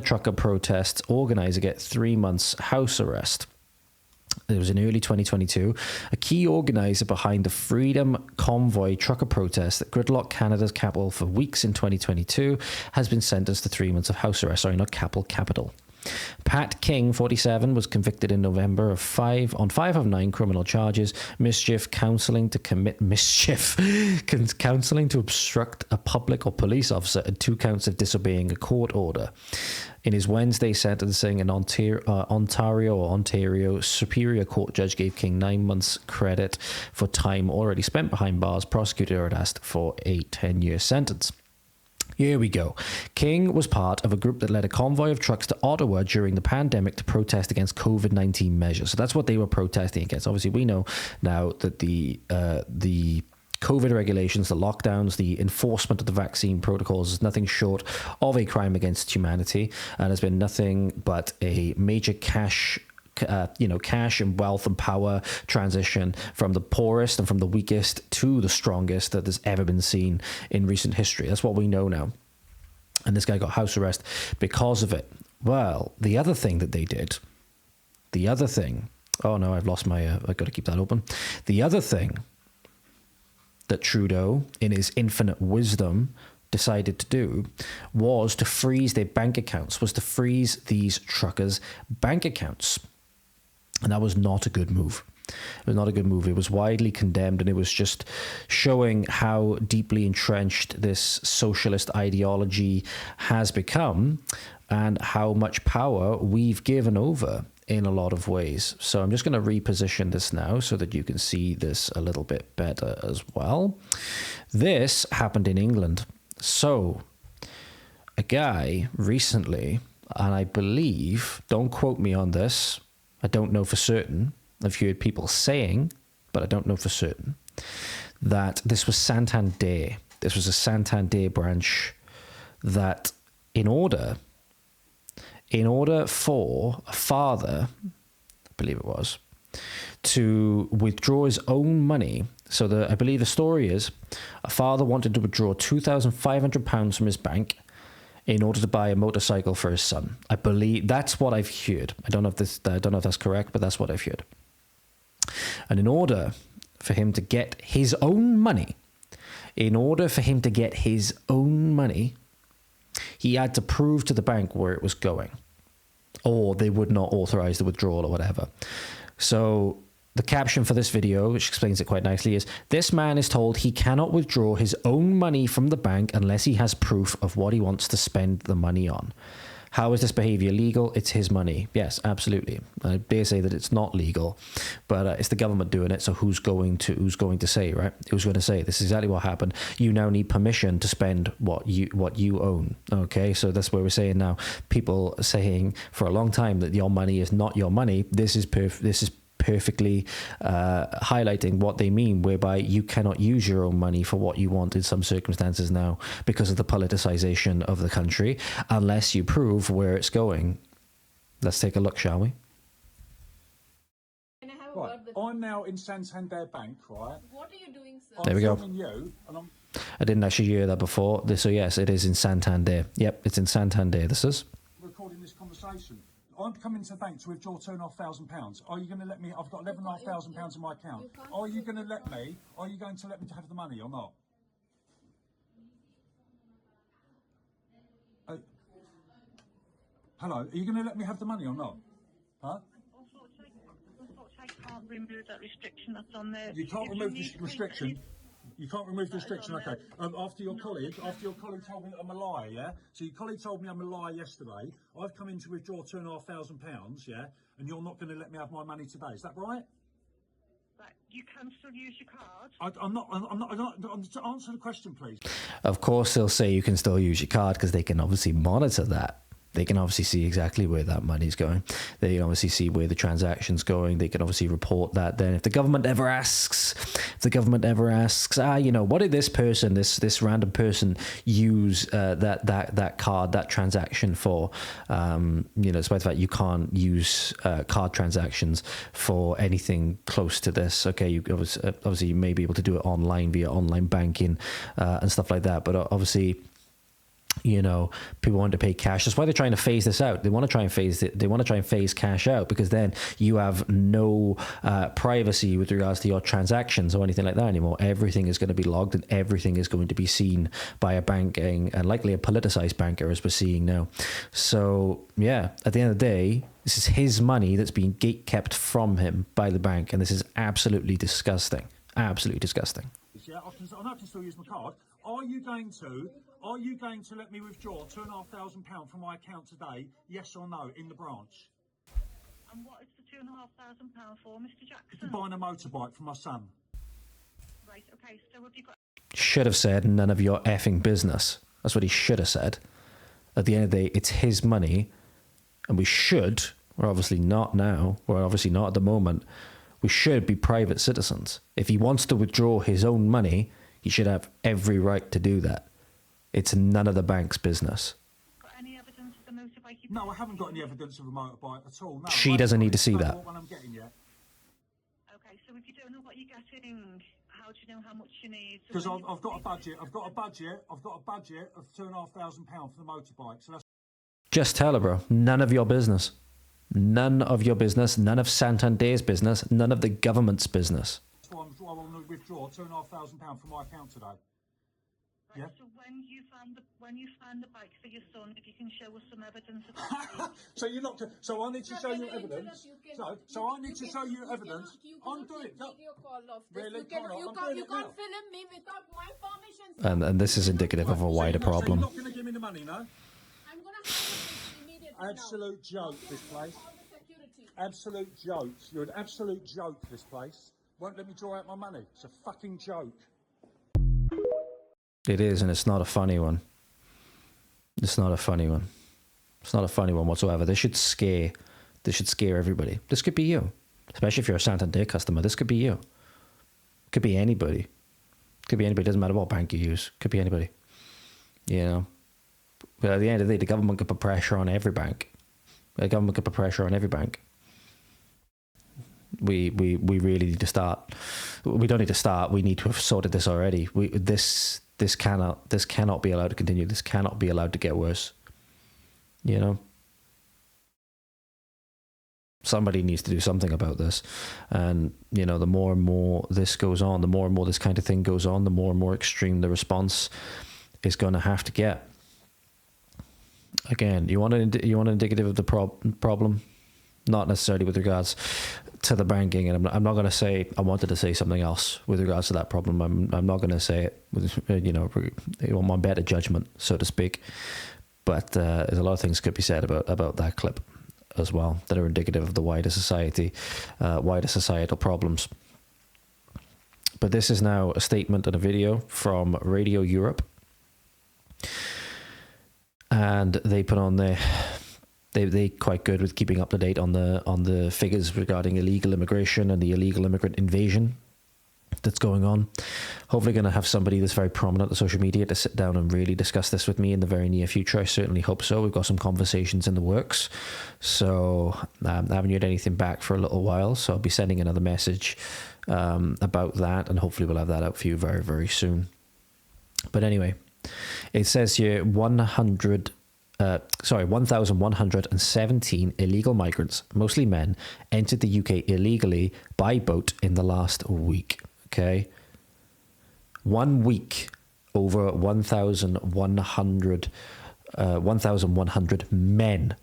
trucker protests organizer get 3 months house arrest. It was in early 2022. A key organizer behind the Freedom Convoy trucker protest that gridlocked Canada's capital for weeks in 2022 has been sentenced to 3 months of house arrest. Sorry, not capital. Pat King, 47, was convicted in November of 5 of 9 criminal charges: counselling to obstruct a public or police officer, and 2 counts of disobeying a court order. In his Wednesday sentencing, an Ontario Superior Court judge gave King 9 months credit for time already spent behind bars. Prosecutor had asked for a 10-year sentence. Here we go. King was part of a group that led a convoy of trucks to Ottawa during the pandemic to protest against COVID-19 measures. So that's what they were protesting against. Obviously, we know now that the COVID regulations, the lockdowns, the enforcement of the vaccine protocols is nothing short of a crime against humanity, and has been nothing but a major cash and wealth and power transition from the poorest and from the weakest to the strongest that has ever been seen in recent history. That's what we know now. And this guy got house arrest because of it. Well, the other thing that they did, oh no, I've lost my, I've got to keep that open. The other thing that Trudeau, in his infinite wisdom, decided to do was to freeze their bank accounts, was to freeze these truckers' bank accounts. And that was not a good move. It was not a good move. It was widely condemned, and it was just showing how deeply entrenched this socialist ideology has become and how much power we've given over in a lot of ways. So I'm just going to reposition this now so that you can see this a little bit better as well. This happened in England. So a guy recently, and I believe, don't quote me on this, I don't know for certain, I've heard people saying, but I don't know for certain, that this was Santander. This was a Santander branch that in order for a father, I believe it was, to withdraw his own money. So I believe the story is a father wanted to withdraw £2,500 from his bank in order to buy a motorcycle for his son. I believe that's what I've heard. I don't know if that's correct, but that's what I've heard. And in order for him to get his own money, he had to prove to the bank where it was going, or they would not authorize the withdrawal or whatever. So the caption for this video, which explains it quite nicely, is, "This man is told he cannot withdraw his own money from the bank unless he has proof of what he wants to spend the money on. How is this behavior legal? It's his money." Yes, absolutely. I dare say that it's not legal, but it's the government doing it. So who's going to say, right? Who's going to say this is exactly what happened? You now need permission to spend what you own. Okay, so that's where we're saying now. People saying for a long time that your money is not your money. This is perfectly highlighting what they mean, whereby you cannot use your own money for what you want in some circumstances now because of the politicization of the country, unless you prove where it's going. Let's take a look, shall we? Right, I'm now in Santander Bank, right? What are you doing, sir? There we go. You, and I didn't actually hear that before. So yes, it is in Santander. Yep, it's in Santander. This is recording this conversation. I'm coming to the bank to withdraw £2,500. Are you going to let me? I've got £11,500 in my account. Are you going to let me? Are you going to let me have the money or not? Hello, are you going to let me have the money or not? Huh? can't remove that restriction that's on there. You can't If remove need this to restriction. increase- You can't remove the That is restriction, on okay. there. After your No, colleague no. told me that I'm a liar, yeah? So your colleague told me I'm a liar yesterday. I've come in to withdraw £2,500, yeah? And you're not going to let me have my money today. Is that right? Right, you can still use your card. I'm not, to answer the question, please. Of course, they'll say you can still use your card because they can obviously monitor that. They can obviously see exactly where that money's going. They can obviously see where the transaction's going. They can obviously report that. Then if the government ever asks, what did this person, this random person use that card, that transaction for? Despite the fact you can't use card transactions for anything close to this. Okay, you obviously you may be able to do it online via online banking and stuff like that. But obviously, people want to pay cash. That's why they're trying to phase this out. They want to try and phase it. They want to try and phase cash out because then you have no privacy with regards to your transactions or anything like that anymore. Everything is going to be logged and everything is going to be seen by a banking and likely a politicized banker, as we're seeing now. So yeah, at the end of the day, this is his money that's being gate-kept from him by the bank, and this is absolutely disgusting. Absolutely disgusting. Yeah, I can still use my card. Are you going to let me withdraw £2,500 from my account today? Yes or no, in the branch? And what is the £2,500 for, Mr. Jackson? Buying a motorbike for my son. Right, okay, so have you got... Should have said none of your effing business. That's what he should have said. At the end of the day, it's his money, and we're obviously not now, we're obviously not at the moment, we should be private citizens. If he wants to withdraw his own money, he should have every right to do that. It's none of the bank's business. Got any evidence of the motorbike? No, I haven't got any evidence of a motorbike at all. No, She doesn't need to see that. What I'm getting yet. Okay, so if you don't know what you're getting, how do you know how much you need? Because I've got a budget. I've got a budget of £2,500 for the motorbike. So that's... Just tell her, bro. None of your business. None of your business. None of Santander's business. None of the government's business. I want to withdraw £2,500 from my account today. Right, Yeah. so when you find the bike for your son, if you can show us some evidence of that. So you're not. So I need to show you evidence. So I need to show you evidence. I'm doing it. Really? You can't film me without my permission. And this is indicative of a wider So you're problem. not going to give me the money, no? I'm gonna have it immediately. Absolute joke, this place. All the security. Absolute joke. You're an absolute joke, this place. Won't let me draw out my money. It's a fucking joke. It is, and it's not a funny one. It's not a funny one. It's not a funny one whatsoever. This should scare everybody. This could be you. Especially if you're a Santander customer. This could be you. Could be anybody. Could be anybody. Doesn't matter what bank you use. Could be anybody. But at the end of the day, the government could put pressure on every bank. The government could put pressure on every bank. We really need to start. We don't need to start. We need to have sorted this already. This cannot be allowed to continue. This cannot be allowed to get worse. Somebody needs to do something about this. And, the more and more this goes on, the more and more this kind of thing goes on, the more and more extreme the response is going to have to get. Again, you want an indicative of the problem? Not necessarily with regards to the banking, and I'm not going to say I wanted to say something else with regards to that problem. I'm not going to say it with on my better judgment, so to speak. But there's a lot of things could be said about that clip as well that are indicative of the wider societal problems. But this is now a statement and a video from Radio Europe, and they put on there. They quite good with keeping up to date on the figures regarding illegal immigration and the illegal immigrant invasion that's going on. Hopefully going to have somebody that's very prominent on social media to sit down and really discuss this with me in the very near future. I certainly hope so. We've got some conversations in the works. So I haven't heard anything back for a little while. So I'll be sending another message about that, and hopefully we'll have that out for you very, very soon. But anyway, it says here 1,117 illegal migrants, mostly men, entered the UK illegally by boat in the last week. Okay. 1 week, over 1,100 men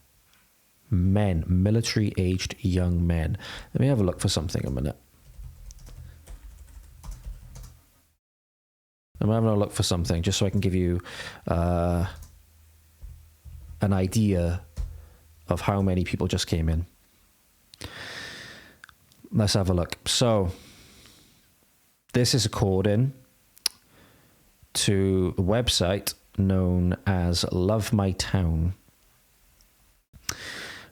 men, military-aged young men. Let me have a look for something a minute. I'm having a look for something just so I can give you an idea of how many people just came in. Let's have a look. So this is according to a website known as Love My Town.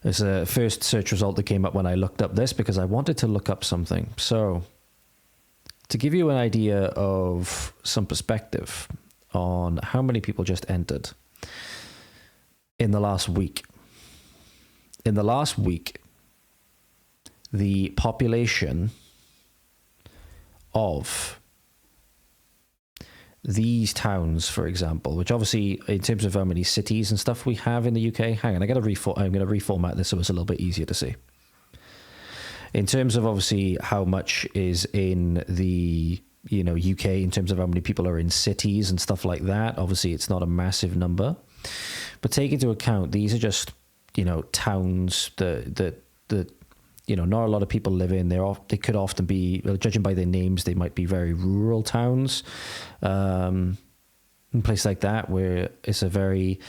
It's a first search result that came up when I looked up this because I wanted to look up something. So to give you an idea of some perspective on how many people just entered in the last week. In the last week, the population of these towns, for example, which obviously in terms of how many cities and stuff we have in the UK, hang on, I'm going to reformat this so it's a little bit easier to see. In terms of obviously how much is in the UK in terms of how many people are in cities and stuff like that, obviously it's not a massive number, but take into account these are just towns that not a lot of people live in. They could often be, judging by their names, they might be very rural towns, in place like that where it's a very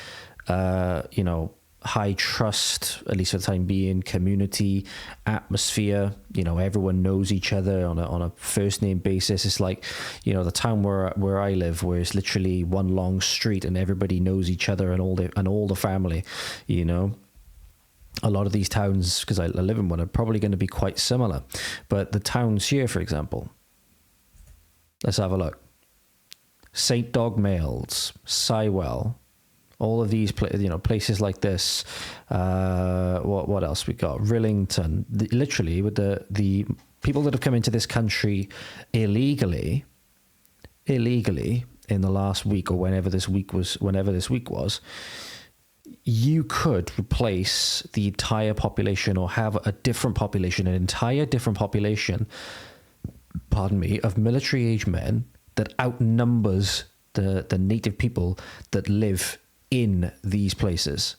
high trust, at least for the time being, community atmosphere. Everyone knows each other on a first name basis. It's like the town where I live, where it's literally one long street and everybody knows each other and all the family. A lot of these towns, because I live in one, are probably going to be quite similar. But the towns here, for example, let's have a look. St. Dogmaels, Sywell, all of these places like this. What else we got? Rillington. Literally, with the people that have come into this country illegally in the last week or whenever this week was, you could replace the entire population or have a different population, an entire different population, of military-aged men that outnumbers the native people that live in these places.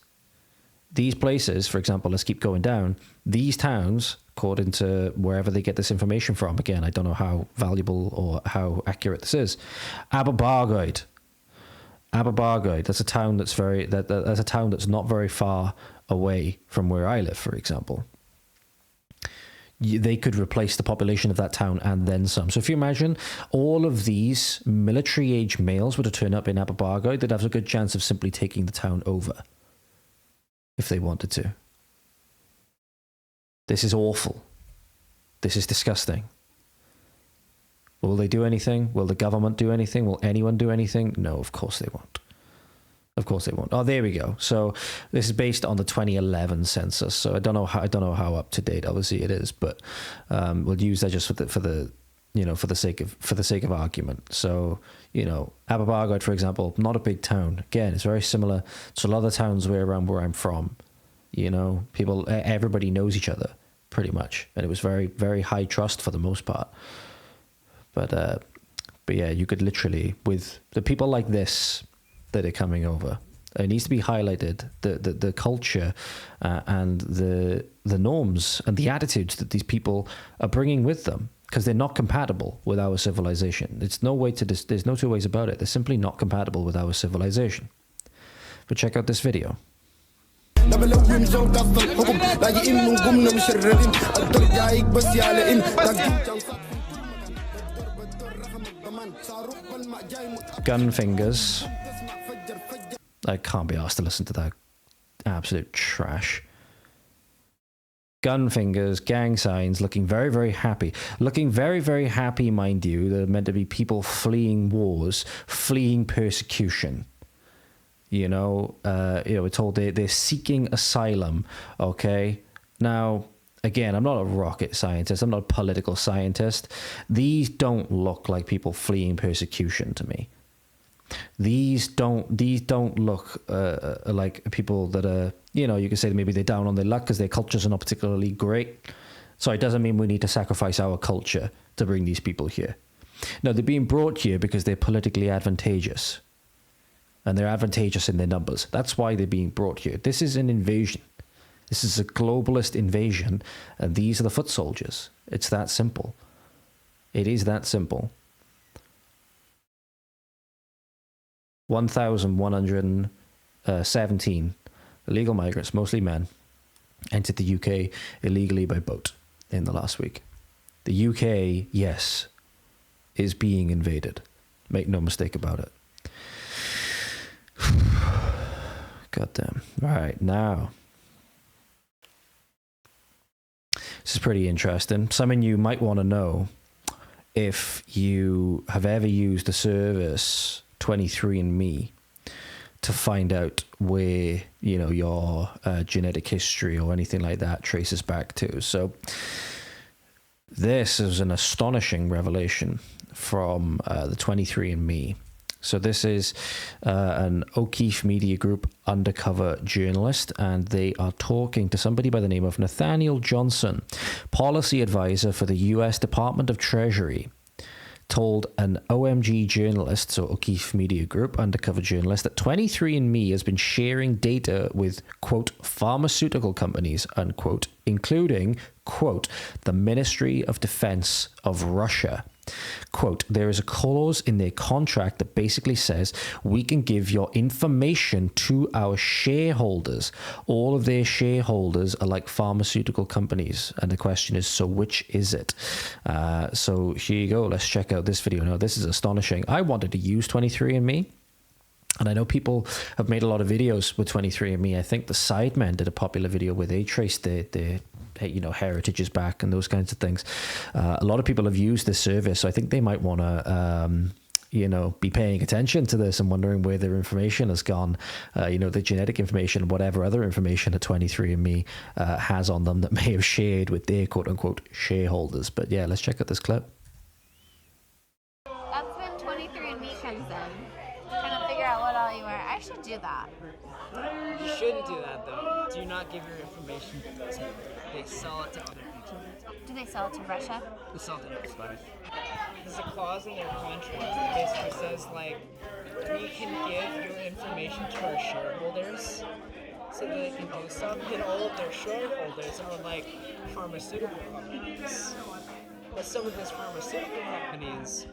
These places, for example, let's keep going down. These towns, according to wherever they get this information from, again, I don't know how valuable or how accurate this is. Aberbargoed, that's a town that's that's a town that's not very far away from where I live, for example. They could replace the population of that town and then some. So if you imagine all of these military-aged males were to turn up in Aberbargoed, they'd have a good chance of simply taking the town over if they wanted to. This is awful. This is disgusting. Will they do anything? Will the government do anything? Will anyone do anything? No, of course they won't. Of course they won't. Oh, there we go. So this is based on the 2011 census. So I don't know how up to date obviously it is, but we'll use that just for the sake of argument. So Aberbargoed, for example, not a big town. Again, it's very similar to a lot of the towns around where I'm from. Everybody knows each other pretty much, and it was very, very high trust for the most part. But yeah, you could literally, with the people like this that are coming over, it needs to be highlighted, the culture and the norms and the attitudes that these people are bringing with them, because they're not compatible with our civilization. There's no two ways about it. They're simply not compatible with our civilization. But check out this video. Gun fingers. I can't be asked to listen to that absolute trash. Gun fingers, gang signs, looking very, very happy. Looking very, very happy, mind you. They're meant to be people fleeing wars, fleeing persecution. We're told they're seeking asylum. Okay, now again, I'm not a rocket scientist. I'm not a political scientist. These don't look like people fleeing persecution to me. These don't look like people that are, you can say that maybe they're down on their luck because their cultures are not particularly great. So it doesn't mean we need to sacrifice our culture to bring these people here. No, they're being brought here because they're politically advantageous. And they're advantageous in their numbers. That's why they're being brought here. This is an invasion. This is a globalist invasion, and these are the foot soldiers. It's that simple. It is that simple. 1,117 illegal migrants, mostly men, entered the UK illegally by boat in the last week. The UK, yes, is being invaded. Make no mistake about it. God damn. All right, now. This is pretty interesting. Some of you might want to know if you have ever used the service 23andMe to find out where, you know, your genetic history or anything like that traces back to. So this is an astonishing revelation from the 23andMe. So this is an O'Keefe Media Group undercover journalist, and they are talking to somebody by the name of Nathaniel Johnson, policy advisor for the US Department of Treasury, told an OMG journalist, so O'Keefe Media Group undercover journalist, that 23andMe has been sharing data with, quote, pharmaceutical companies, unquote, including, quote, the Ministry of Defense of Russia. Quote, there is a clause in their contract that basically says we can give your information to our shareholders. All of their shareholders are like pharmaceutical companies. And the question is, so which is it? So here you go. Let's check out this video. Now, this is astonishing. I wanted to use 23andMe. And I know people have made a lot of videos with 23andMe. I think the Sidemen did a popular video where they traced their you know, heritages back and those kinds of things. A lot of people have used this service, so I think they might want to, you know, be paying attention to this and wondering where their information has gone. You know, the genetic information, whatever other information that 23andMe has on them that may have shared with their quote-unquote shareholders. But yeah, let's check out this clip. That's when 23andMe comes in, trying to figure out what all you are. I should do that. You shouldn't do that, though. Do not give your information to them. They sell it to other people. Do they sell it to Russia? They sell it to everybody. There's a clause in their contract that basically says, like, we can give your information to our shareholders so that they can do stuff, and all of their shareholders are like pharmaceutical companies. But some of those pharmaceutical companies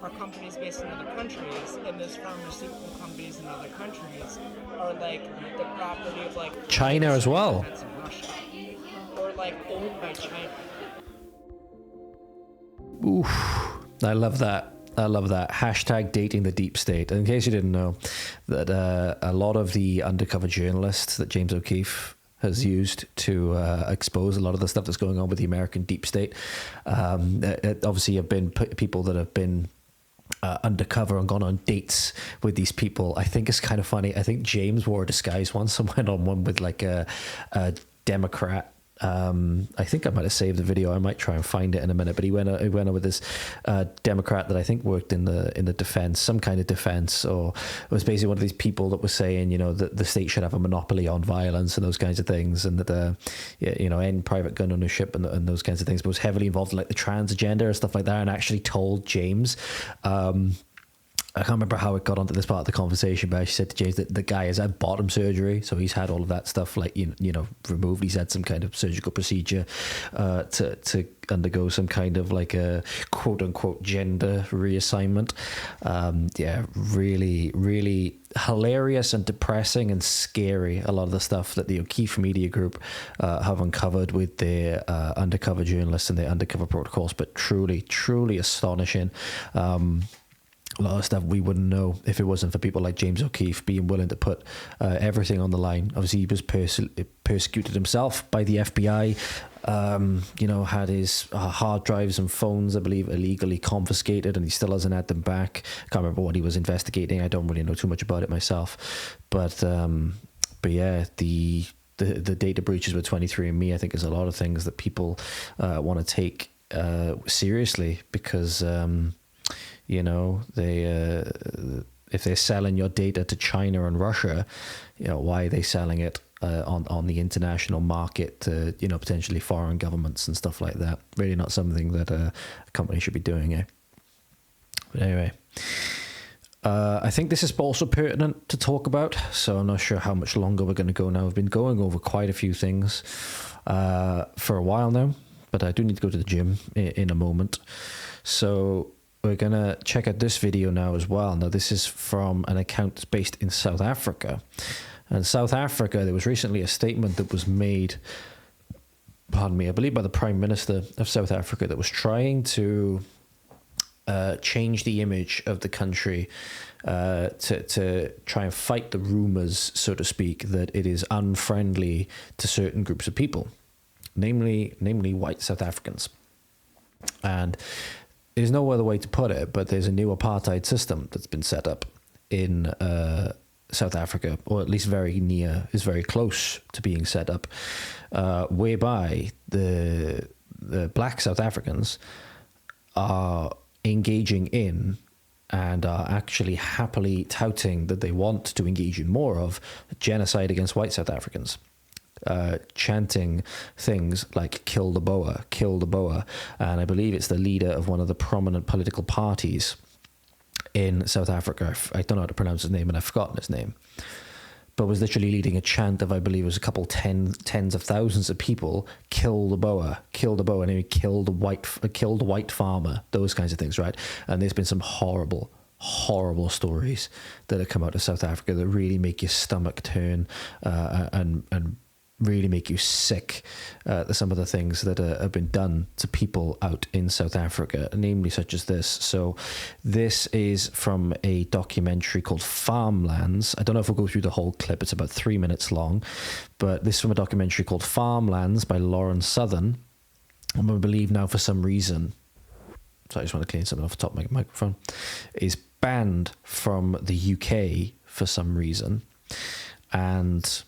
are companies based in other countries, and those pharmaceutical companies in other countries are like the property of like China as well. Russia, or like owned by China. Oof, I love that. I love that. Hashtag dating the deep state. In case you didn't know, that a lot of the undercover journalists that James O'Keefe has used to expose a lot of the stuff that's going on with the American deep state, obviously have been people that have been undercover and gone on dates with these people. I think it's kind of funny. I think James wore a disguise once and went on one with like a Democrat. I think I might have saved the video. I might try and find it in a minute. But he went on with this Democrat that I think worked in the defense, some kind of defense, or it was basically one of these people that was saying, you know, that the state should have a monopoly on violence and those kinds of things, and that you know, end private gun ownership and those kinds of things. But was heavily involved in like the trans agenda and stuff like that, and actually told James. I can't remember how it got onto this part of the conversation, but she said to James that the guy has had bottom surgery, so he's had all of that stuff like you know removed. He's had some kind of surgical procedure to undergo some kind of like a quote unquote gender reassignment. Yeah, really, really hilarious and depressing and scary. A lot of the stuff that the O'Keefe Media Group have uncovered with their undercover journalists and their undercover protocols, but truly, truly astonishing. A lot of stuff we wouldn't know if it wasn't for people like James O'Keefe being willing to put everything on the line. Obviously, he was persecuted himself by the FBI. You know, had his hard drives and phones, I believe, illegally confiscated, and he still hasn't had them back. I can't remember what he was investigating. I don't really know too much about it myself. But yeah, the data breaches with 23andMe, I think, is a lot of things that people want to take seriously, because you know, if they're selling your data to China and Russia, you know, why are they selling it on the international market to, you know, potentially foreign governments and stuff like that? Really not something that a company should be doing, eh? But anyway, I think this is also pertinent to talk about, so I'm not sure how much longer we're going to go now. We've been going over quite a few things for a while now, but I do need to go to the gym in a moment. So we're going to check out this video now as well. Now, this is from an account that's based in South Africa. And South Africa, there was recently a statement that was made, pardon me, I believe by the Prime Minister of South Africa, that was trying to change the image of the country to try and fight the rumours, so to speak, that it is unfriendly to certain groups of people, namely white South Africans. And there's no other way to put it, but there's a new apartheid system that's been set up in South Africa, or at least is very close to being set up, whereby the black South Africans are engaging in and are actually happily touting that they want to engage in more of genocide against white South Africans, chanting things like kill the Boer. And I believe it's the leader of one of the prominent political parties in South Africa. I don't know how to pronounce his name, and I've forgotten his name, but was literally leading a chant of, I believe it was a couple tens of thousands of people, kill the Boer, and he killed the white farmer, those kinds of things, right? And there's been some horrible stories that have come out of South Africa that really make your stomach turn and really make you sick. Some of the things that have been done to people out in South Africa, namely such as this. So this is from a documentary called Farmlands. I don't know if we'll go through the whole clip. It's about 3 minutes long, but this is from a documentary called Farmlands by Lauren Southern. And I believe now, for some reason, so I just want to clean something off the top of my microphone, is banned from the UK for some reason. And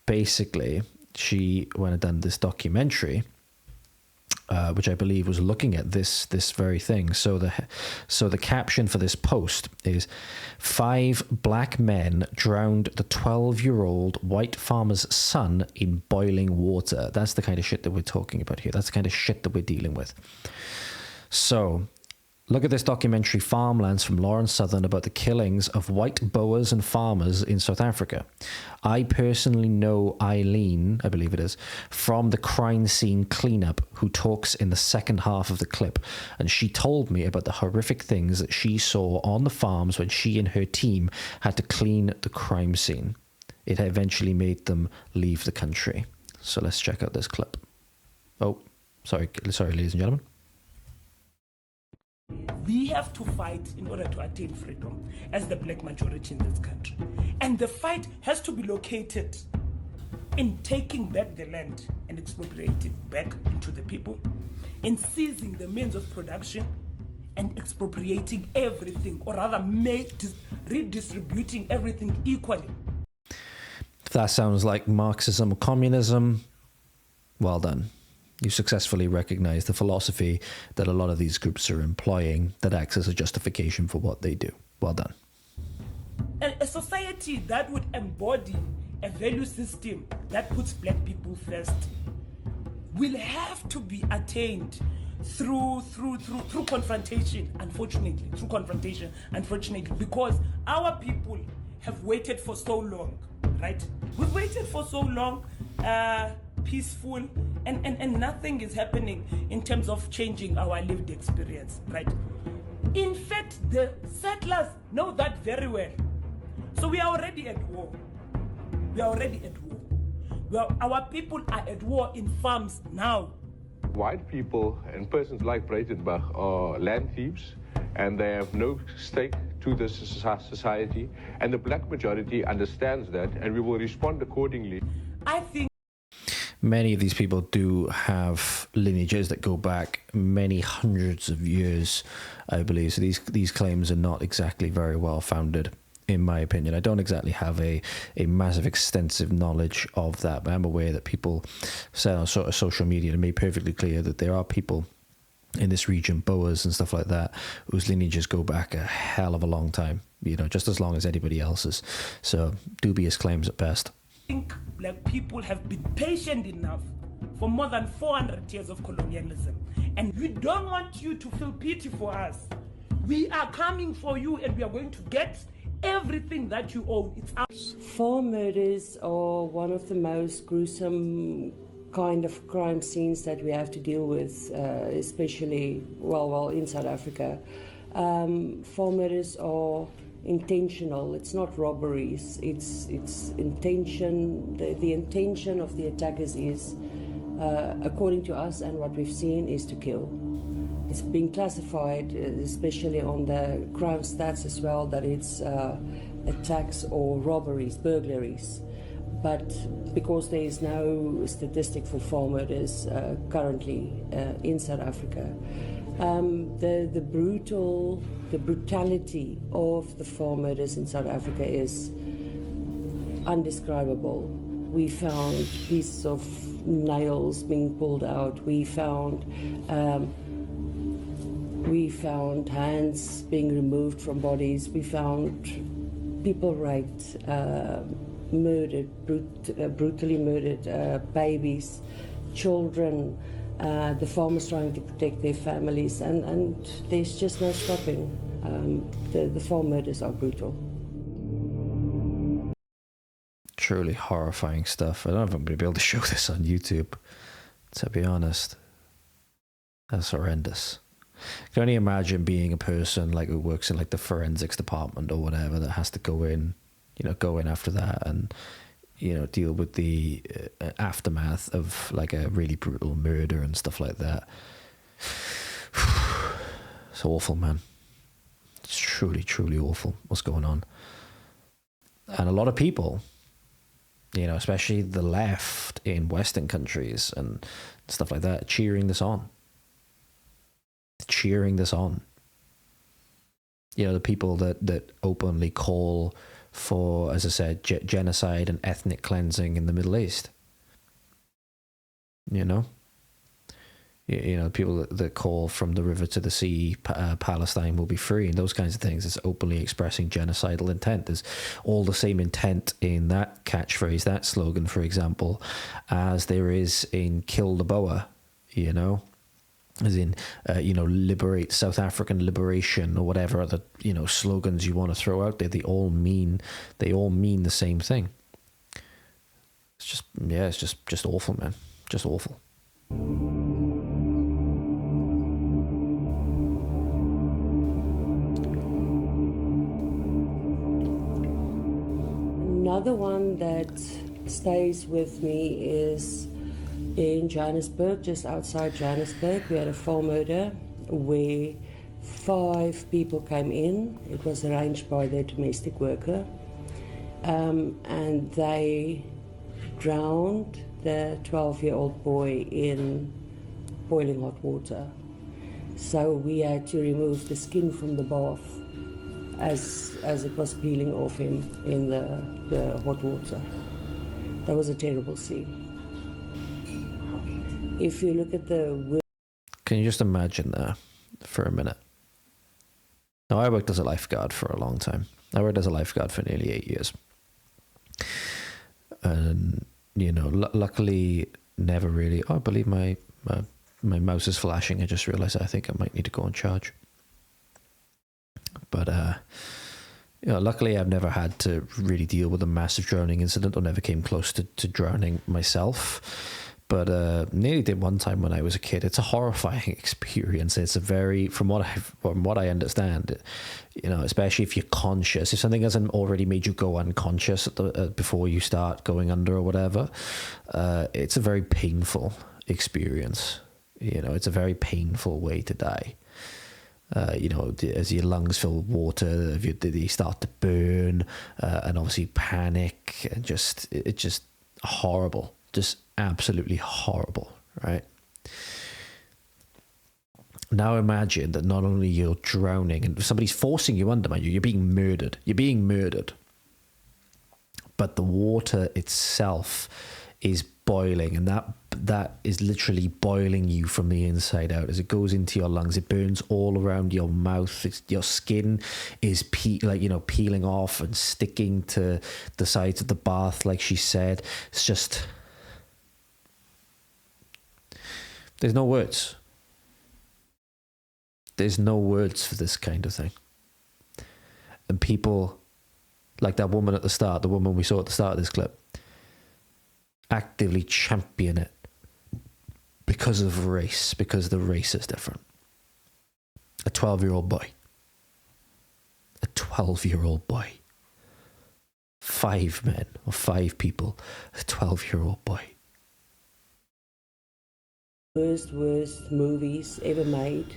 basically, she went and done this documentary, which I believe was looking at this very thing. So the caption for this post is 5 black men drowned the 12-year-old white farmer's son in boiling water. That's the kind of shit that we're talking about here. That's the kind of shit that we're dealing with. So look at this documentary, Farmlands, from Lauren Southern, about the killings of white Boers and farmers in South Africa. I personally know Eileen, I believe it is, from the crime scene cleanup, who talks in the second half of the clip. And she told me about the horrific things that she saw on the farms when she and her team had to clean the crime scene. It eventually made them leave the country. So let's check out this clip. Oh, sorry, ladies and gentlemen. We have to fight in order to attain freedom as the black majority in this country. And the fight has to be located in taking back the land and expropriating back into the people, in seizing the means of production and expropriating everything, or rather redistributing everything equally. If that sounds like Marxism or communism, well done. You successfully recognize the philosophy that a lot of these groups are employing that acts as a justification for what they do. Well done. And a society that would embody a value system that puts black people first will have to be attained through confrontation, unfortunately, because our people have waited for so long, right? We've waited for so long, peaceful, and nothing is happening in terms of changing our lived experience, right? In fact, the settlers know that very well. So we are already at war. Well, our people are at war in farms now. White people and persons like Breitenbach are land thieves, and they have no stake to this society, and the black majority understands that, and we will respond accordingly. I think many of these people do have lineages that go back many hundreds of years, I believe. So these claims are not exactly very well founded, in my opinion. I don't exactly have a massive extensive knowledge of that, but I'm aware that people say on sort of social media to make perfectly clear that there are people in this region, Boers and stuff like that, whose lineages go back a hell of a long time, just as long as anybody else's. So dubious claims at best. I think black people have been patient enough for more than 400 years of colonialism, and we don't want you to feel pity for us. We are coming for you and we are going to get everything that you own. It's ours. Farm murders are one of the most gruesome kind of crime scenes that we have to deal with, especially, well, in South Africa. Farm murders are intentional. It's not robberies. It's intention. The intention of the attackers is, according to us and what we've seen, is to kill. It's been classified, especially on the crime stats as well, that it's attacks or robberies, burglaries. But because there is no statistic for farm murders currently in South Africa, the brutality of the farm murders in South Africa is undescribable. We found pieces of nails being pulled out. We found hands being removed from bodies. We found people raped, murdered, brutally murdered, babies, children, the farmers trying to protect their families, and there's just no stopping. The farm murders are brutal. Truly horrifying stuff. I don't know if I'm going to be able to show this on YouTube, to be honest. That's horrendous. I can only imagine being a person like who works in like the forensics department or whatever that has to go in after that and, deal with the aftermath of like a really brutal murder and stuff like that. It's awful, man. It's truly, truly awful what's going on. And a lot of people, especially the left in Western countries and stuff like that, cheering this on. The people that openly call for, as I said, genocide and ethnic cleansing in the Middle East. People that call from the river to the sea, Palestine will be free, and those kinds of things. It's openly expressing genocidal intent. There's all the same intent in that catchphrase, that slogan, for example, as there is in Kill the Boer, as in, liberate South African liberation or whatever other, slogans you want to throw out there. They all mean the same thing. It's just awful, man. Just awful. Another one that stays with me is in Johannesburg, just outside Johannesburg. We had a farm murder where 5 people came in. It was arranged by their domestic worker, and they drowned the 12-year-old boy in boiling hot water. So we had to remove the skin from the bath as it was peeling off him in the hot water. That was a terrible scene. If you look at the... Can you just imagine that for a minute? Now, I worked as a lifeguard for a long time. I worked as a lifeguard for nearly 8 years. And, luckily, never really... Oh, I believe my mouse is flashing. I just realized I think I might need to go on charge. But, luckily I've never had to really deal with a massive drowning incident or never came close to drowning myself. But nearly did one time when I was a kid. It's a horrifying experience. It's a very, from what I understand, especially if you're conscious, if something hasn't already made you go unconscious before you start going under or whatever, it's a very painful experience. It's a very painful way to die. As your lungs fill with water, they start to burn, and obviously panic, and it's just horrible. Just absolutely horrible, right? Now imagine that not only you're drowning and somebody's forcing you under, man, you're being murdered. But the water itself is boiling, and that is literally boiling you from the inside out as it goes into your lungs. It burns all around your mouth. Your skin is peeling off and sticking to the sides of the bath, like she said. It's just... There's no words. There's no words for this kind of thing. And people, like that woman at the start, the woman we saw at the start of this clip, actively champion it because of race, because the race is different. A 12-year-old boy. A 12-year-old boy. 5 men or 5 people. A 12-year-old boy. Worst movies ever made.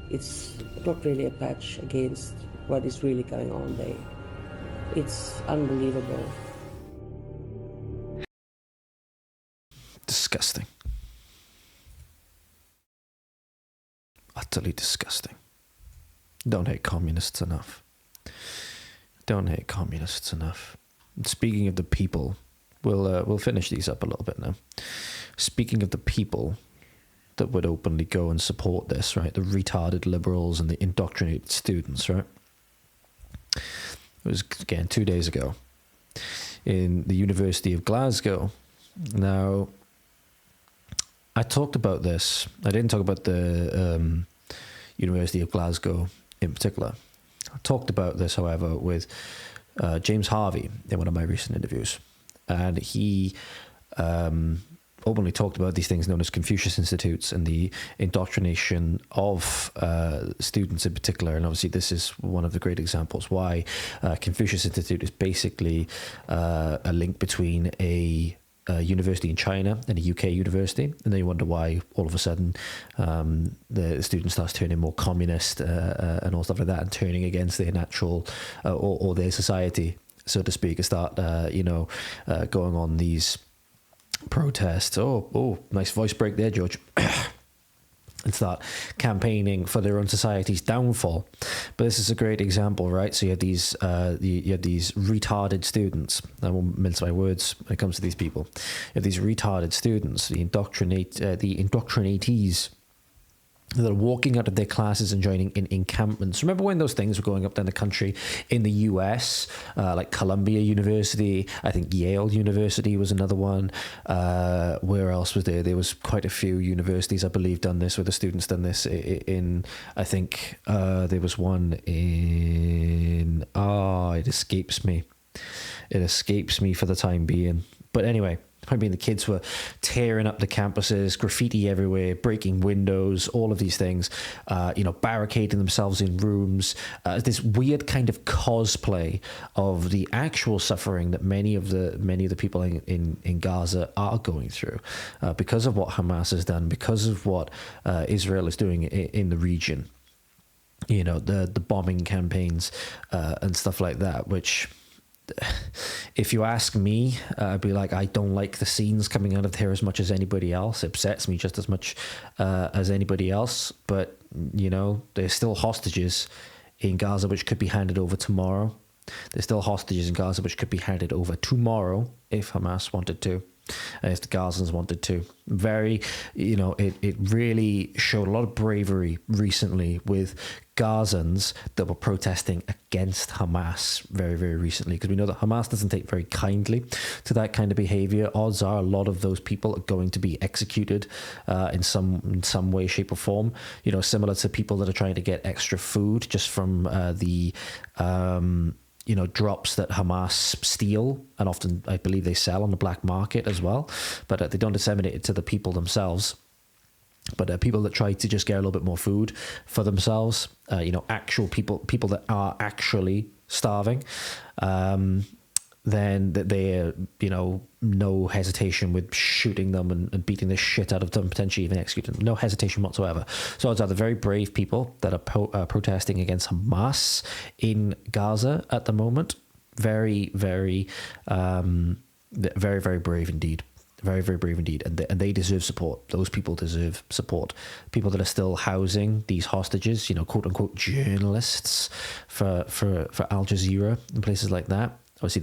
It's not really a patch against what is really going on there. It's unbelievable. Disgusting. Utterly disgusting. Don't hate communists enough. Don't hate communists enough. Speaking of the people, we'll finish these up a little bit now. Speaking of the people that would openly go and support this, right? The retarded liberals and the indoctrinated students, right? It was, again, 2 days ago in the University of Glasgow. Now, I talked about this. I didn't talk about the University of Glasgow in particular. I talked about this, however, with James Harvey in one of my recent interviews. And he openly talked about these things known as Confucius Institutes and the indoctrination of students in particular. And obviously this is one of the great examples why Confucius Institute is basically a link between a university in China and a UK university. And then you wonder why all of a sudden the student starts turning more communist and all stuff like that, and turning against their natural or their society, so to speak, and start going on these protests. Oh, nice voice break there, George. And start campaigning for their own society's downfall. But this is a great example, right? So you have these retarded students. I won't mince my words when it comes to these people. You have these retarded students, the indoctrinatees, that are walking out of their classes and joining in encampments. Remember when those things were going up down the country in the US, like Columbia University, I think Yale University was another one. Where else was there? There was quite a few universities, I believe, done this, where the students done this in I think there was one in, it escapes me. It escapes me for the time being. But anyway, the kids were tearing up the campuses, graffiti everywhere, breaking windows, all of these things, barricading themselves in rooms. This weird kind of cosplay of the actual suffering that many of the people in Gaza are going through because of what Hamas has done, because of what Israel is doing in the region. The bombing campaigns and stuff like that, which, if you ask me, I'd be like, I don't like the scenes coming out of there as much as anybody else. It upsets me just as much as anybody else. But, there's still hostages in Gaza which could be handed over tomorrow. There's still hostages in Gaza which could be handed over tomorrow if Hamas wanted to, if the Gazans wanted to. It really showed a lot of bravery recently with Gazans that were protesting against Hamas very, very recently, because we know that Hamas doesn't take very kindly to that kind of behavior. Odds are a lot of those people are going to be executed in some way, shape or form, similar to people that are trying to get extra food just from the drops that Hamas steal, and often I believe they sell on the black market as well, but they don't disseminate it to the people themselves. But people that try to just get a little bit more food for themselves, actual people that are actually starving, then they're, no hesitation with shooting them and beating the shit out of them, potentially even executing them. No hesitation whatsoever. So it's the very brave people that are protesting against Hamas in Gaza at the moment. Very, very, very, very brave indeed. Very, very brave indeed. And they deserve support. Those people deserve support. People that are still housing these hostages, quote unquote journalists for Al Jazeera and places like that. Obviously,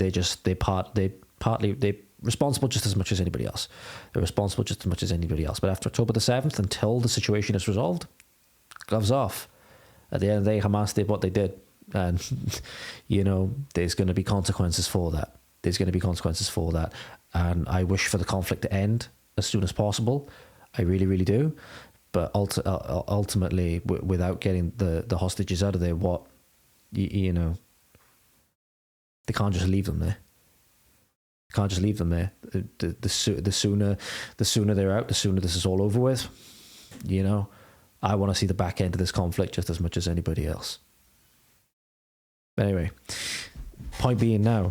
they're responsible just as much as anybody else. They're responsible just as much as anybody else. But after October the 7th, until the situation is resolved, gloves off. At the end of the day, Hamas did what they did. And, there's going to be consequences for that. And I wish for the conflict to end as soon as possible. I really, really do. But ultimately, without getting the hostages out of there, you know, they can't just leave them there. Can't just leave them there. The sooner they're out, the sooner this is all over with. You know, I want to see the back end of this conflict just as much as anybody else. But anyway, point being now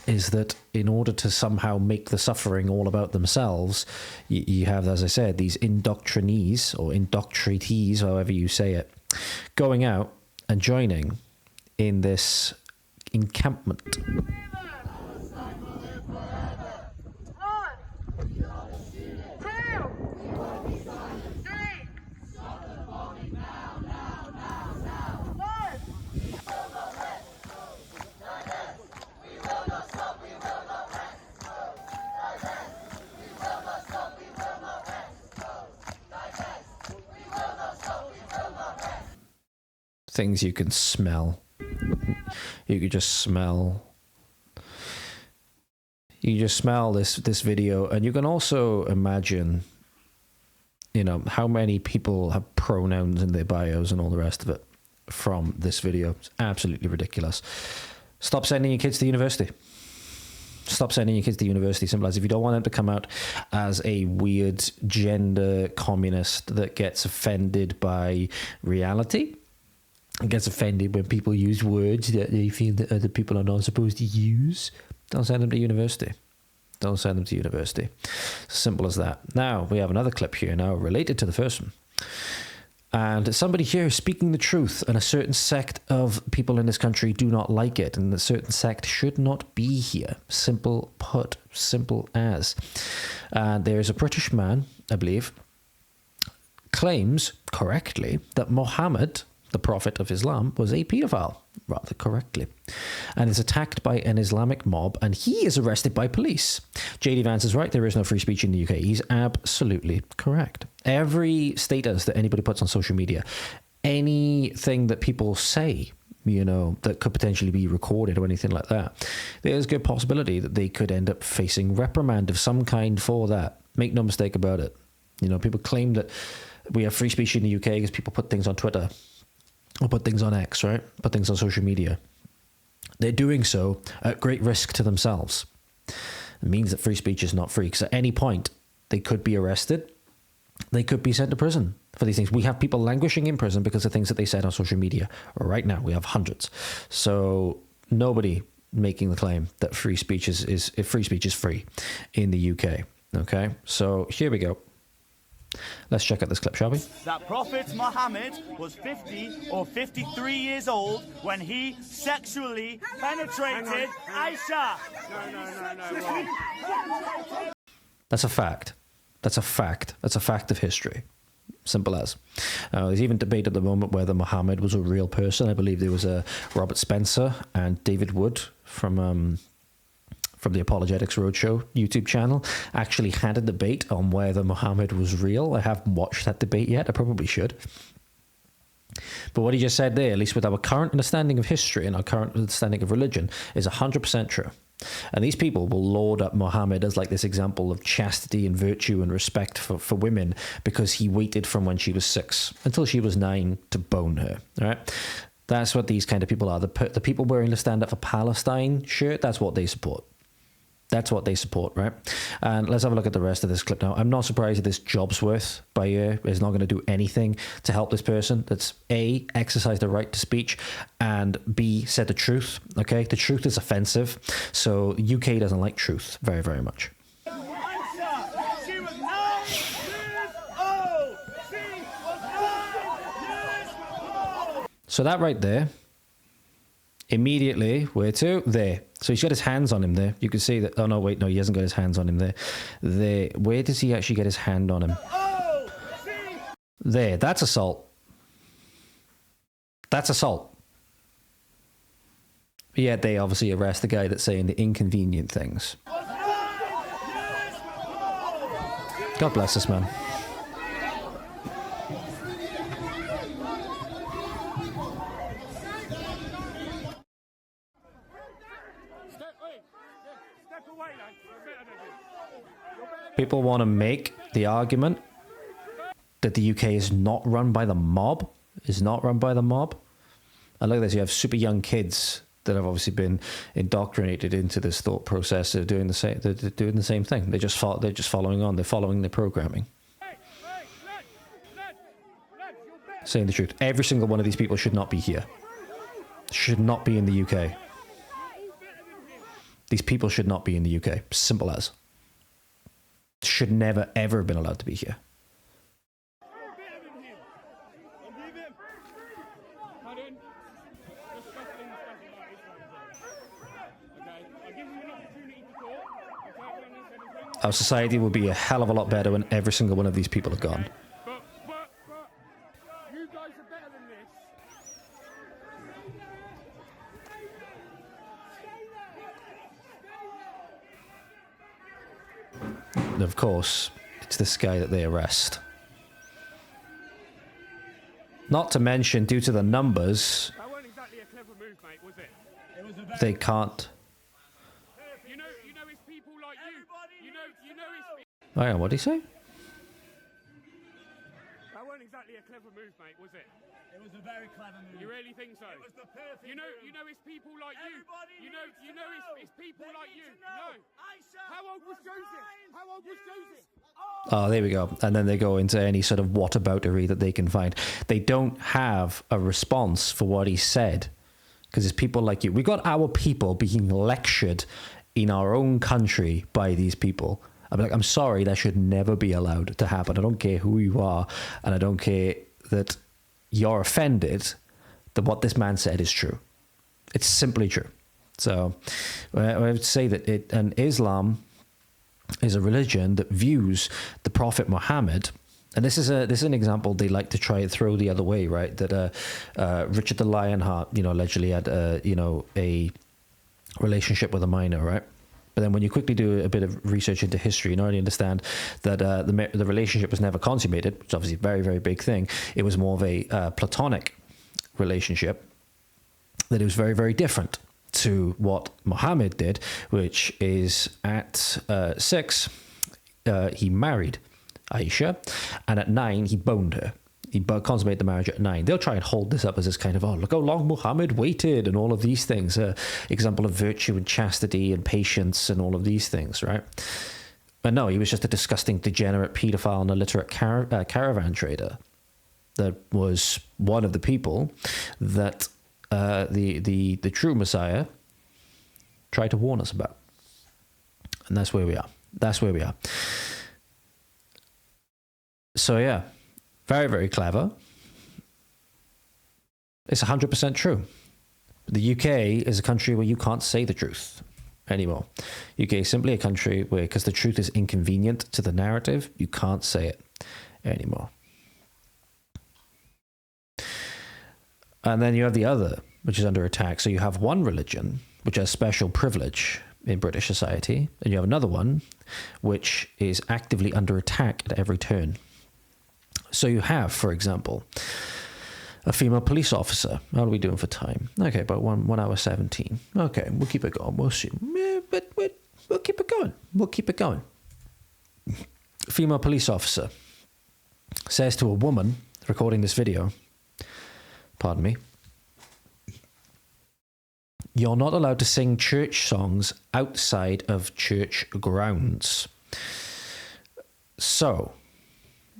is that in order to somehow make the suffering all about themselves, you have, as I said, these indoctrinees or indoctritees, however you say it, going out and joining in this encampment. Things you can smell. You could just smell. You just smell this video, and you can also imagine, you know, how many people have pronouns in their bios and all the rest of it from this video. It's absolutely ridiculous. Stop sending your kids to university. Stop sending your kids to university. Simple as. If you don't want them to come out as a weird gender communist that gets offended by reality, and gets offended when people use words that they feel that other people are not supposed to use, don't send them to university. Don't send them to university. Simple as that. Now, we have another clip here now related to the first one. And somebody here is speaking the truth, and a certain sect of people in this country do not like it, and a certain sect should not be here. Simple put. Simple as. There is a British man, I believe, claims correctly that Muhammad, the Prophet of Islam, was a paedophile, rather correctly, and is attacked by an Islamic mob, and he is arrested by police. JD Vance is right, there is no free speech in the UK. He's absolutely correct. Every status that anybody puts on social media, anything that people say, you know, that could potentially be recorded or anything like that, there's a good possibility that they could end up facing reprimand of some kind for that. Make no mistake about it. You know, people claim that we have free speech in the UK because people put things on Twitter, or put things on X, right? Put things on social media. They're doing so at great risk to themselves. It means that free speech is not free, because at any point they could be arrested. They could be sent to prison for these things. We have people languishing in prison because of things that they said on social media. Right now, we have hundreds. So nobody making the claim that free speech is free in the UK. Okay, so here we go. Let's check out this clip, shall we? That Prophet Muhammad was 50 or 53 years old when he sexually penetrated Aisha. No. That's a fact. That's a fact. That's a fact of history. Simple as. There's even debate at the moment whether Muhammad was a real person. I believe there was a Robert Spencer and David Wood from the Apologetics Roadshow YouTube channel actually had a debate on whether Muhammad was real. I haven't watched that debate yet. I probably should. But what he just said there, at least with our current understanding of history and our current understanding of religion, is 100% true. And these people will laud up Muhammad as like this example of chastity and virtue and respect for women because he waited from when she was 6 until she was 9 to bone her. All right? That's what these kind of people are. The people wearing the Stand Up for Palestine shirt, that's what they support. That's what they support, right? And let's have a look at the rest of this clip now. I'm not surprised that this Jobsworth by here is not going to do anything to help this person that's A, exercised the right to speech, and B, said the truth, okay? The truth is offensive, so UK doesn't like truth very, very much. So that right there, immediately, where to? There. So he's got his hands on him there. You can see that. Oh, no, wait, no, he hasn't got his hands on him there. There. Where does he actually get his hand on him? There. That's assault. That's assault. But yet they obviously arrest the guy that's saying the inconvenient things. God bless this man. People want to make the argument that the UK is not run by the mob. Is not run by the mob. And look at this, you have super young kids that have obviously been indoctrinated into this thought process. They're doing the same. They're doing the same thing. They're just following on. They're following the programming. Saying the truth. Every single one of these people should not be here. Should not be in the UK. These people should not be in the UK. Simple as. Should never ever have been allowed to be here. Our society will be a hell of a lot better when every single one of these people are gone. But you guys are better than this. And of course, it's this guy that they arrest. Not to mention, due to the numbers, That wasn't exactly a clever move, mate, was it? It was a they can't. You know, it's people like you. You know, it's. Hang on, what did he say? That wasn't exactly a clever move, mate, was it? It was a very clever move. You really think so? It was the perfect You know, it's people like you. It's people like you. No. How old was Joseph? How old was Joseph? Oh, there we go. And then they go into any sort of whataboutery that they can find. They don't have a response for what he said. Because it's people like you. We got our people being lectured in our own country by these people. I'm sorry, that should never be allowed to happen. I don't care who you are, and I don't care that you're offended that what this man said is true. It's simply true. So I would say that Islam is a religion that views the Prophet Muhammad, and this is an example they like to try and throw the other way, right? That Richard the Lionheart, allegedly had a relationship with a minor, right? But then when you quickly do a bit of research into history, you not only understand that the relationship was never consummated, which is obviously a very, very big thing. It was more of a platonic relationship, that it was very, very different to what Muhammad did, which is at 6, he married Aisha, and at 9, he boned her. He consummated the marriage at 9. They'll try and hold this up as this kind of, look how long Muhammad waited and all of these things. Example of virtue and chastity and patience and all of these things, right? But no, he was just a disgusting, degenerate, paedophile and illiterate caravan trader that was one of the people that the true Messiah tried to warn us about. And that's where we are. That's where we are. So yeah. Very, very clever. It's 100% true. The UK is a country where you can't say the truth anymore. UK is simply a country where, because the truth is inconvenient to the narrative, you can't say it anymore. And then you have the other, which is under attack. So you have one religion, which has special privilege in British society, and you have another one, which is actively under attack at every turn. So you have, for example, a female police officer. How are we doing for time? Okay, about 1 hour 17. Okay, we'll keep it going. We'll see. But we'll keep it going. We'll keep it going. Female police officer says to a woman recording this video, pardon me, "You're not allowed to sing church songs outside of church grounds." So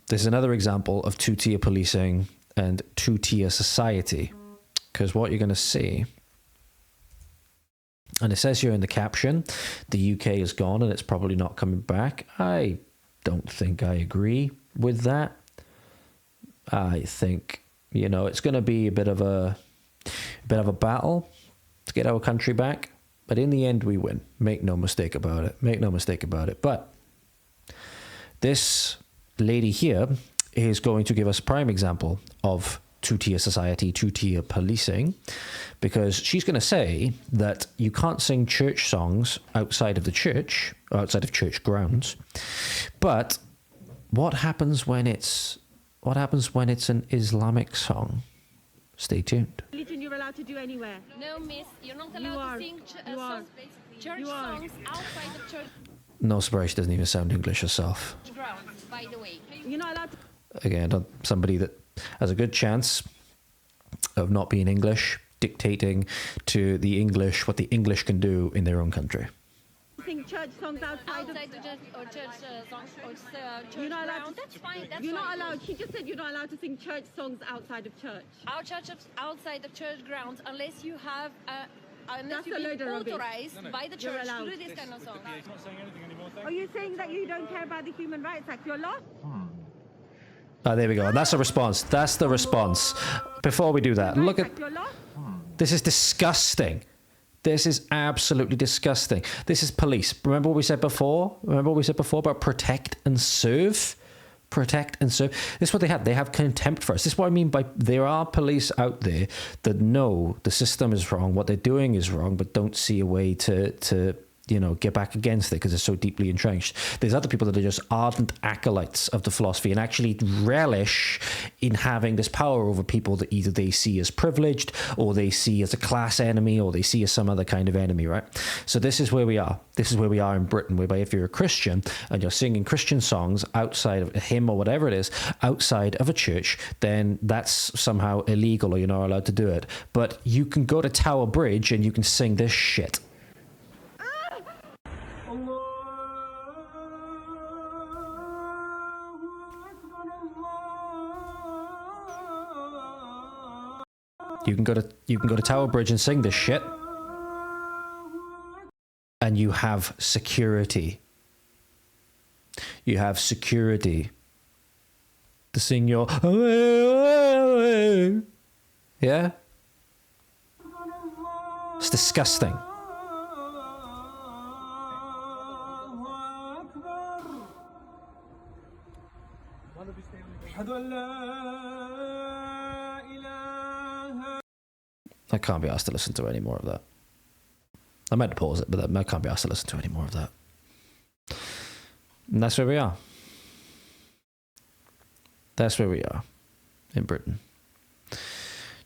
there's another example of two-tier policing and two-tier society. Because what you're going to see, and it says here in the caption, the UK is gone and it's probably not coming back. I don't think I agree with that. I think, it's going to be a bit of a battle to get our country back. But in the end, we win. Make no mistake about it. Make no mistake about it. But this lady here is going to give us a prime example of two-tier society, two-tier policing, because she's going to say that you can't sing church songs outside of the church, or outside of church grounds. But what happens when it's an Islamic song? Stay tuned. Religion you're allowed to do anywhere. No, miss, you're not allowed to sing church songs outside the church No surprise, she doesn't even sound English herself. grounds, by the way. You're not allowed to... Again, somebody that has a good chance of not being English, dictating to the English what the English can do in their own country. Sing church songs outside the church songs or church you're not allowed ground. That's fine. That's you're fine. not allowed. She just said you're not allowed to sing church songs outside of church. Our church outside the church grounds, unless you have unless That's you've a load been of rubbish. authorized by the You're church to allowed. do this kind of song. Are you saying that you don't care about the Human Rights Act? You're lost. There we go. And that's the response. That's the response. Before we do that, look at... You're lost. This is disgusting. This is absolutely disgusting. This is police. Remember what we said before? Remember what we said before about protect and serve? Protect and serve. This is what they have. They have contempt for us. This is what I mean by there are police out there that know the system is wrong, what they're doing is wrong, but don't see a way to you know, get back against it because it's so deeply entrenched. There's other people that are just ardent acolytes of the philosophy and actually relish in having this power over people that either they see as privileged or they see as a class enemy or they see as some other kind of enemy, right? So this is where we are. This is where we are in Britain, whereby if you're a Christian and you're singing Christian songs outside of a hymn or whatever it is, outside of a church, then that's somehow illegal or you're not allowed to do it. But you can go to Tower Bridge and you can sing this shit. You can go to Tower Bridge and sing this shit, and you have security. You have security to sing your yeah. It's disgusting. I can't be asked to listen to any more of that. I meant to pause it, but I can't be asked to listen to any more of that. And that's where we are. That's where we are in Britain.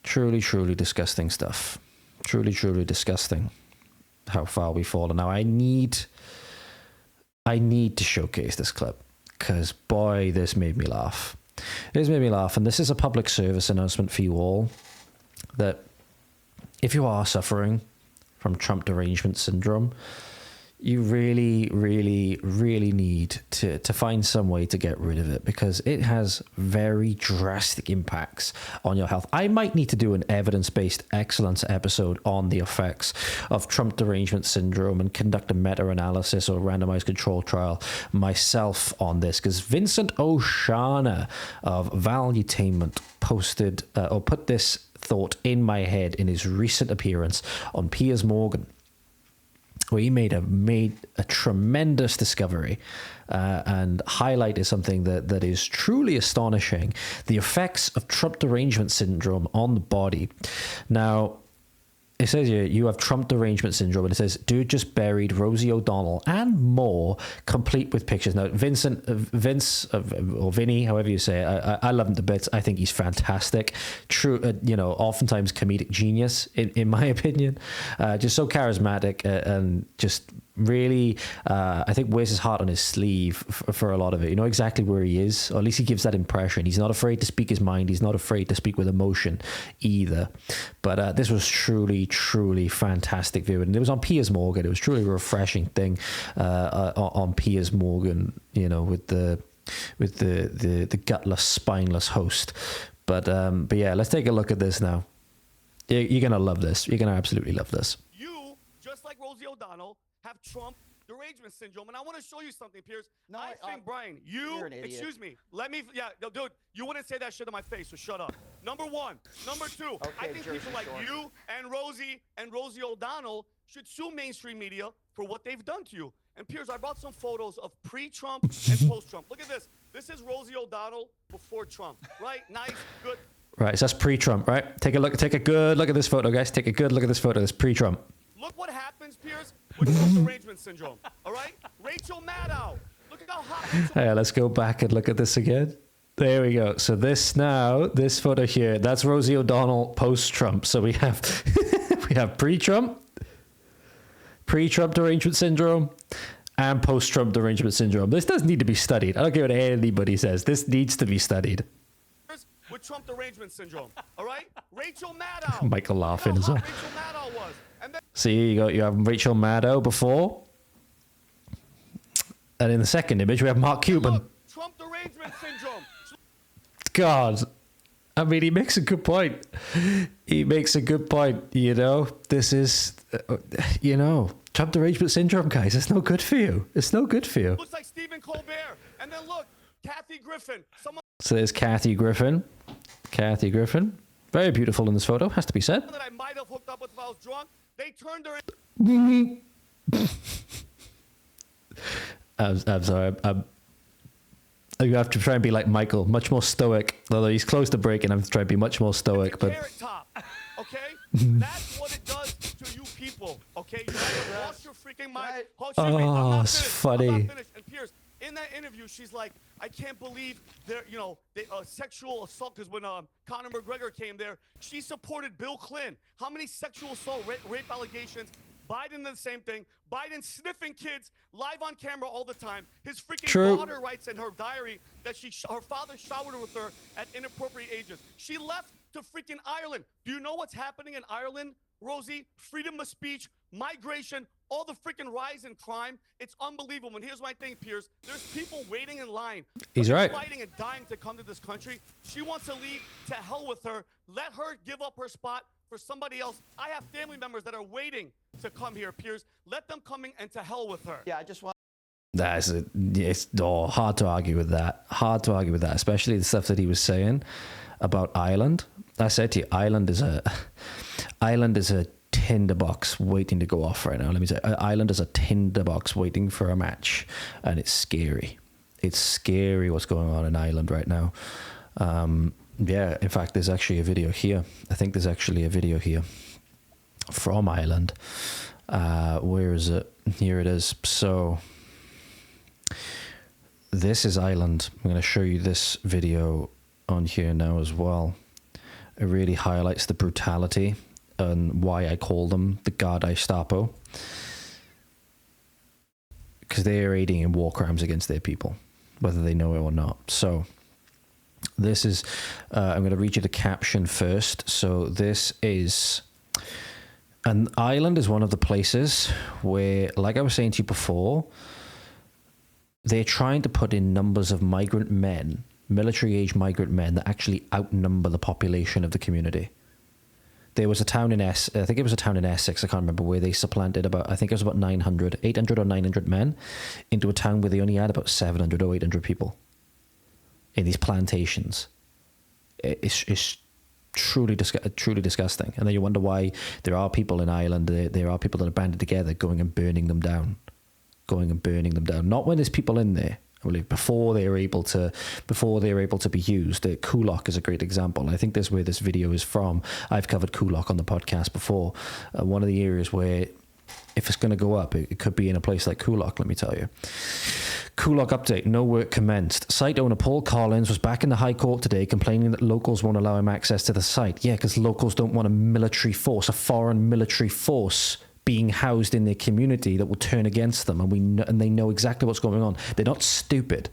Truly, truly disgusting stuff. Truly, truly disgusting how far we've fallen. Now, I need to showcase this clip because, boy, this made me laugh. This made me laugh, and this is a public service announcement for you all that if you are suffering from Trump derangement syndrome, you really, really, really need to find some way to get rid of it because it has very drastic impacts on your health. I might need to do an evidence-based excellence episode on the effects of Trump derangement syndrome and conduct a meta-analysis or randomized control trial myself on this because Vincent O'Shana of Valuetainment posted or put this thought in my head in his recent appearance on Piers Morgan, where he made a tremendous discovery and highlighted something that is truly astonishing: the effects of Trump derangement syndrome on the body. Now, it says here, you have Trump derangement syndrome, and it says, dude just buried Rosie O'Donnell and more, complete with pictures. Now, Vince, or Vinny, however you say it, I love him to bits. I think he's fantastic. True, oftentimes comedic genius, in my opinion. Just so charismatic and just really, I think, wears his heart on his sleeve for a lot of it. You know exactly where he is, or at least he gives that impression. He's not afraid to speak his mind. He's not afraid to speak with emotion either. But this was truly, truly fantastic viewing. And it was on Piers Morgan. It was truly a refreshing thing on Piers Morgan, you know, with the gutless, spineless host. But yeah, let's take a look at this now. You're going to love this. You're going to absolutely love this. You, just like Rosie O'Donnell, have Trump derangement syndrome. And I want to show you something, Piers. No, I think, Brian, you're an idiot. Excuse me. Let me, yeah, dude, you wouldn't say that shit to my face, so shut up. Number one. Number two, okay, I think people like you and Rosie O'Donnell should sue mainstream media for what they've done to you. And Piers, I brought some photos of pre-Trump and post-Trump. Look at this. This is Rosie O'Donnell before Trump, right? Nice, good. Right, so that's pre-Trump, right? Take a good look at this photo, guys. Take a good look at this photo. This pre-Trump. Look what happens, Piers, with Trump derangement syndrome, all right? Rachel Maddow. Look at how hot. Yeah, let's go back and look at this again. There we go. So this photo here, that's Rosie O'Donnell post-Trump. So we have we have pre-Trump derangement syndrome, and post-Trump derangement syndrome. This does need to be studied. I don't care what anybody says. This needs to be studied. With Trump derangement syndrome, all right? Rachel Maddow. Michael laughing as well. Rachel Maddow was. And then See, you have Rachel Maddow before. And in the second image, we have Mark Cuban. look, Trump derangement syndrome. God. I mean, he makes a good point. He makes a good point, you know. This is, you know, Trump derangement syndrome, guys. It's no good for you. It's no good for you. Looks like Stephen Colbert. And then look, Kathy Griffin. Someone So there's Kathy Griffin. Kathy Griffin. Very beautiful in this photo, has to be said. that I might have hooked up with if I was drunk, they turned her in. I'm sorry. You have to try and be like Michael, much more stoic. Although he's close to breaking, I'm trying to be much more stoic. But Carrot top, okay? That's what it does to you people, okay? You have to wash your freaking mind. Oh, it's funny. I'm not finished. And Pierce, in that interview, she's like, I can't believe they're, you know, sexual assault. Because when Conor McGregor came there, she supported Bill Clinton. How many sexual assault, rape allegations? Biden did the same thing. Biden sniffing kids live on camera all the time. His freaking daughter writes in her diary that her father showered with her at inappropriate ages. She left to freaking Ireland. Do you know what's happening in Ireland, Rosie? Freedom of speech, migration, all the freaking rise in crime. It's unbelievable. And here's my thing, Piers. There's people waiting in line. He's right. Fighting and dying to come to this country. She wants to leave. To hell with her. Let her give up her spot for somebody else. I have family members that are waiting to come here, Piers. Let them come in and to hell with her. Yeah, I just want. It's hard to argue with that. Hard to argue with that, especially the stuff that he was saying about Ireland. I said to you, Ireland is a tinderbox waiting to go off right now. Let me say, Ireland is a tinderbox waiting for a match, and it's scary. It's scary what's going on in Ireland right now. Yeah, in fact, there's actually a video here. I think there's actually a video here from Ireland. Where is it? Here it is. So this is Ireland. I'm going to show you this video on here now as well. It really highlights the brutality and why I call them the Gardaí Stapo, because they are aiding in war crimes against their people, whether they know it or not. So this is, I'm going to read you the caption first. So this is, and Ireland is one of the places where, like I was saying to you before, they're trying to put in numbers of migrant men, military-age migrant men, that actually outnumber the population of the community. There was a town in I think it was a town in Essex, I can't remember, where they supplanted about, I think it was about 800 or 900 men into a town where they only had about 700 or 800 people in these plantations. It's truly disgusting. And then you wonder why there are people in Ireland, there are people that are banded together going and burning them down. Not when there's people in there. I believe before they're able to be used. Coolock is a great example. I think that's where this video is from. I've covered Coolock on the podcast before. One of the areas where, if it's going to go up, it could be in a place like Coolock, let me tell you. Coolock update, no work commenced. Site owner Paul Collins was back in the High Court today complaining that locals won't allow him access to the site. Yeah, because locals don't want a military force, a foreign military force being housed in their community that will turn against them, and they know exactly what's going on. They're not stupid.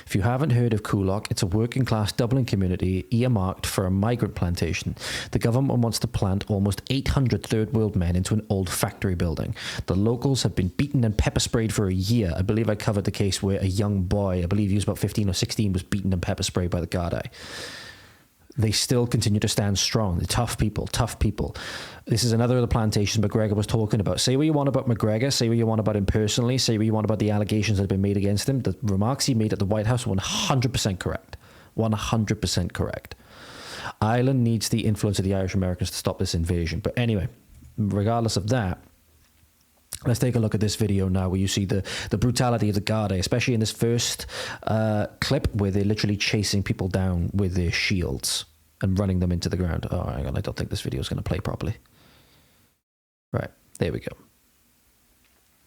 If you haven't heard of Coolock, it's a working class Dublin community earmarked for a migrant plantation. The government wants to plant almost 800 third world men into an old factory building. The locals have been beaten and pepper sprayed for a year. I believe I covered the case where a young boy, I believe he was about 15 or 16, was beaten and pepper sprayed by the Gardaí. They still continue to stand strong. They're tough people. This is another of the plantations McGregor was talking about. Say what you want about McGregor, say what you want about him personally, say what you want about the allegations that have been made against him. The remarks he made at the White House were 100% correct. 100% correct. Ireland needs the influence of the Irish Americans to stop this invasion. But anyway, regardless of that, let's take a look at this video now where you see the brutality of the Gardaí, especially in this first clip where they're literally chasing people down with their shields and running them into the ground. Oh, hang on, I don't think this video is going to play properly. Right, there we go.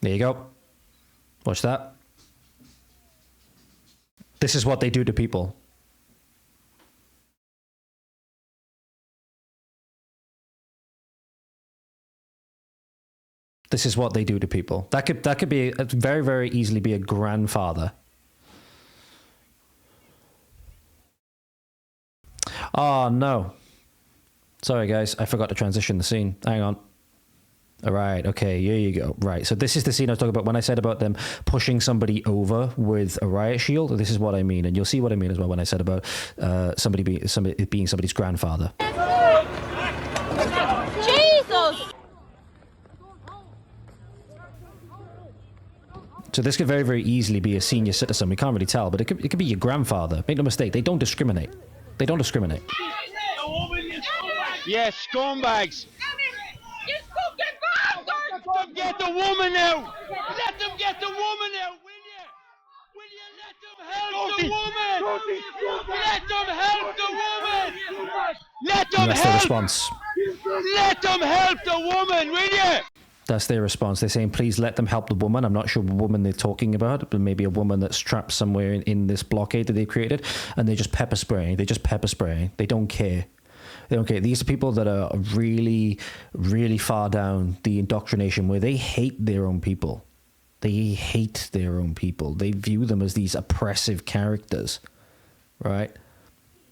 There you go. Watch that. This is what they do to people. This is what they do to people. That could be very, very easily be a grandfather. Oh, no. Sorry, guys. I forgot to transition the scene. Hang on. All right. Okay. Here you go. Right. So this is the scene I was talking about when I said about them pushing somebody over with a riot shield. This is what I mean. And you'll see what I mean as well when I said about somebody being somebody's grandfather. Jesus! So this could very, very easily be a senior citizen. We can't really tell, but it could be your grandfather. Make no mistake. They don't discriminate. They don't discriminate. Yes, scumbags. Let them get the woman out. Let them get the woman out, will you? Will you let them help the woman? Let them help the woman. Let them And that's their response. Let them help the woman, will you? That's their response. They're saying, please let them help the woman. I'm not sure what woman they're talking about, but maybe a woman that's trapped somewhere in this blockade that they've created. And they're just pepper spraying. They're just pepper spraying. They don't care. They don't care. These are people that are really, really far down the indoctrination where they hate their own people. They hate their own people. They view them as these oppressive characters, right?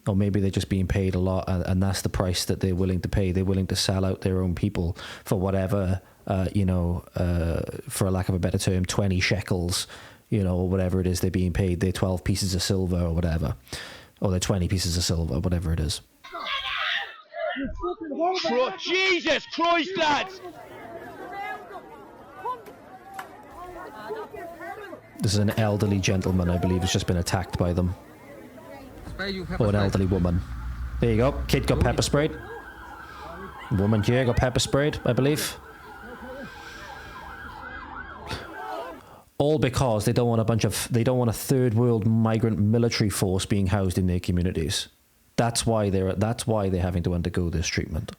Or maybe they're just being paid a lot, and that's the price that they're willing to pay. They're willing to sell out their own people for whatever, for a lack of a better term, 20 shekels, or whatever it is they're being paid. They're 12 pieces of silver or whatever. Or they're 20 pieces of silver, whatever it is. Jesus Christ, lads! This is an elderly gentleman, I believe, who's just been attacked by them. Or an elderly woman. There you go. Kid got pepper sprayed. Woman here got pepper sprayed, I believe. All because they don't want a third world migrant military force being housed in their communities. That's why they're having to undergo this treatment.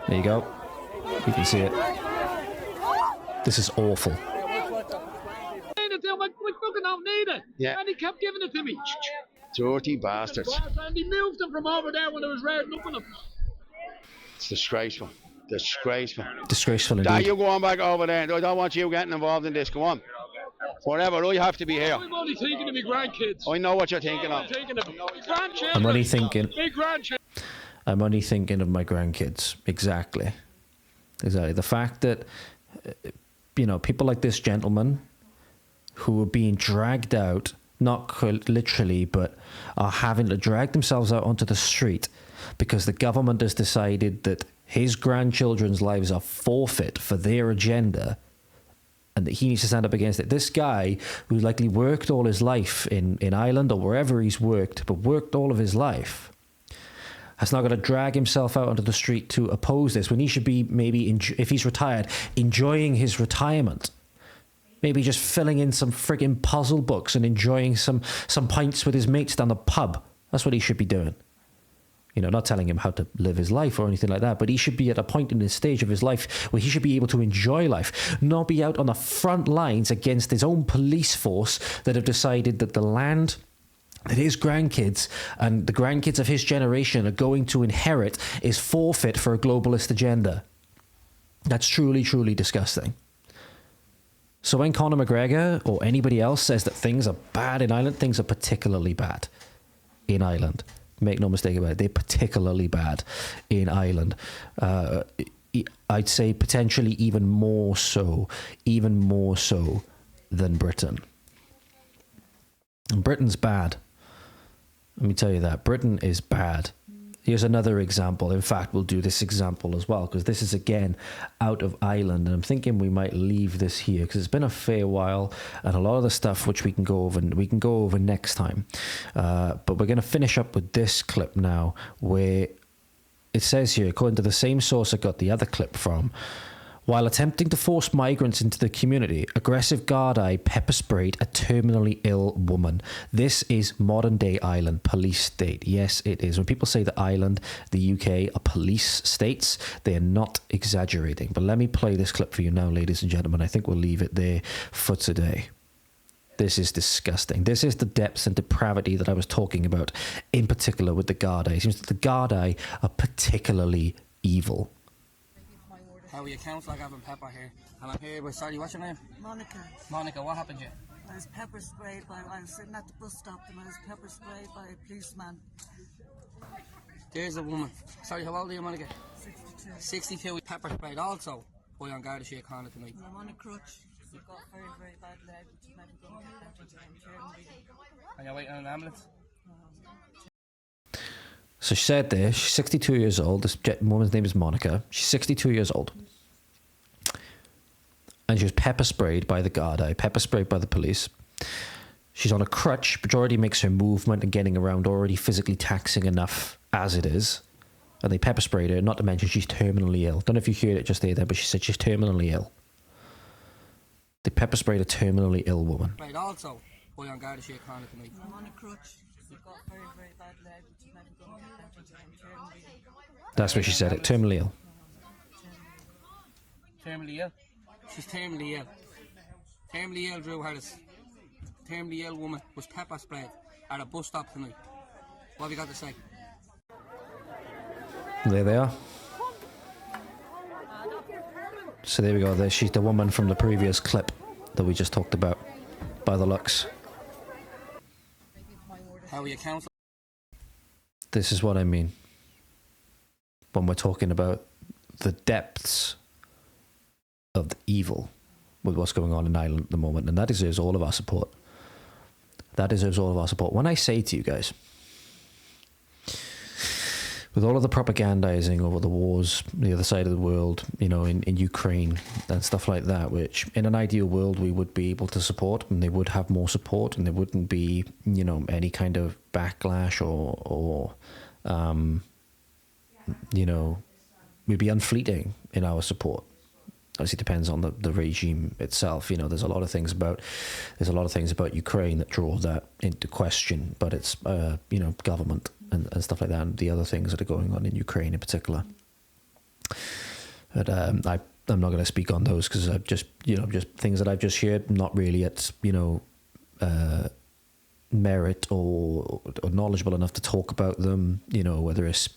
There you go. You can see it. This is awful. Yeah. And he kept giving it to me. Dirty bastards. And he moved them from over there when I was rounding up on them. It's disgraceful. Disgraceful. Disgraceful indeed. Dad, you go on back over there. I don't want you getting involved in this. Go on. Forever, I have to be here. I'm only thinking of my grandkids. I know what you're thinking of. I'm thinking of my grandchildren. I'm only thinking. My grandchildren. I'm only thinking of my grandkids. Exactly. The fact that, people like this gentleman who are being dragged out, not literally, but are having to drag themselves out onto the street because the government has decided that his grandchildren's lives are forfeit for their agenda and that he needs to stand up against it. This guy who likely worked all his life in Ireland or wherever he's worked, but worked all of his life, has now got to drag himself out onto the street to oppose this when he should be maybe, if he's retired, enjoying his retirement. Maybe just filling in some frigging puzzle books and enjoying some pints with his mates down the pub. That's what he should be doing. Not telling him how to live his life or anything like that, but he should be at a point in his stage of his life where he should be able to enjoy life, not be out on the front lines against his own police force that have decided that the land that his grandkids and the grandkids of his generation are going to inherit is forfeit for a globalist agenda. That's truly, truly disgusting. So when Conor McGregor or anybody else says that things are bad in Ireland, things are particularly bad in Ireland. Make no mistake about it, they're particularly bad in Ireland. I'd say potentially even more so than Britain. And Britain's bad. Let me tell you that. Britain is bad. Here's another example. In fact, we'll do this example as well, because this is, again, out of Ireland. And I'm thinking we might leave this here, because it's been a fair while, and a lot of the stuff which we can go over next time. But we're going to finish up with this clip now, where it says here, according to the same source I got the other clip from, while attempting to force migrants into the community, aggressive Gardaí pepper sprayed a terminally ill woman. This is modern-day Ireland, police state. Yes, it is. When people say that Ireland, the UK, are police states, they are not exaggerating. But let me play this clip for you now, ladies and gentlemen. I think we'll leave it there for today. This is disgusting. This is the depths and depravity that I was talking about, in particular with the Gardaí. It seems that the Gardaí are particularly evil. How are you, Councillor Gavin Pepper here? And I'm here with, sorry, what's your name? Monica. Monica, what happened to you? I was pepper sprayed I was sitting at the bus stop and I was pepper sprayed by a policeman. There's a woman. Sorry, how old are you, Monica? 62. 62, pepper sprayed also. Boy on Garda Síochána tonight. I'm on a crutch. I've got very, very bad leg, which is never going to get better today. And you're waiting on an ambulance? So she said there, she's 62 years old. This woman's name is Monica. She's 62 years old. And she was pepper sprayed by the Garda, pepper sprayed by the police. She's on a crutch, which already makes her movement and getting around already physically taxing enough as it is. And they pepper sprayed her, not to mention she's terminally ill. Don't know if you heard it just there, but she said she's terminally ill. They pepper sprayed a terminally ill woman. Right, also, boy on Garda Síochána tonight. I'm on a crutch. I've got very, very bad leg, which is never going to get better today. That's where she said it, terminally ill. Terminally ill? She's terminally ill. Terminally ill, Drew Harris. Terminally ill woman was pepper sprayed at a bus stop tonight. What have you got to say? There they are. So there we go. There, she's the woman from the previous clip that we just talked about, by the looks. How are you, Councillor? This is what I mean when we're talking about the depths of the evil with what's going on in Ireland at the moment, and that deserves all of our support. That deserves all of our support. When I say to you guys, with all of the propagandizing over the wars, the other side of the world, you know, in Ukraine and stuff like that, which in an ideal world we would be able to support, and they would have more support, and there wouldn't be, you know, any kind of backlash or you know, we'd be unfleeting in our support. Obviously, it depends on the regime itself. You know, there's a lot of things about Ukraine that draw that into question, but it's you know, government and stuff like that, and the other things that are going on in Ukraine in particular. But I'm not going to speak on those because I've just things that I've just heard, not really at, you know, merit or knowledgeable enough to talk about them, you know, whether it's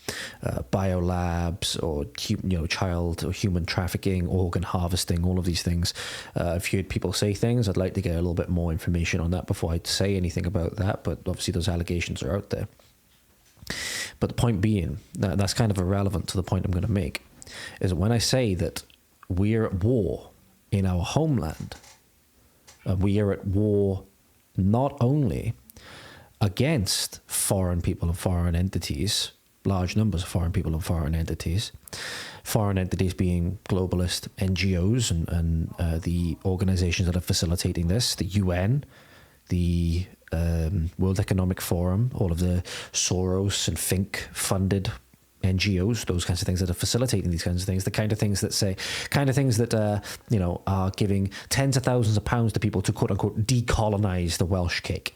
biolabs or, you know, child or human trafficking, organ harvesting, all of these things. I've heard people say things. I'd like to get a little bit more information on that before I say anything about that, but obviously those allegations are out there. But the point being, that's kind of irrelevant to the point I'm going to make, is when I say that we're at war in our homeland, we are at war not only against foreign people and foreign entities, large numbers of foreign people and foreign entities being globalist NGOs and the organizations that are facilitating this, the UN, the World Economic Forum, all of the Soros and Fink funded NGOs, those kinds of things that are facilitating these kinds of things, the kind of things that you know, are giving tens of thousands of pounds to people to quote unquote decolonize the Welsh cake.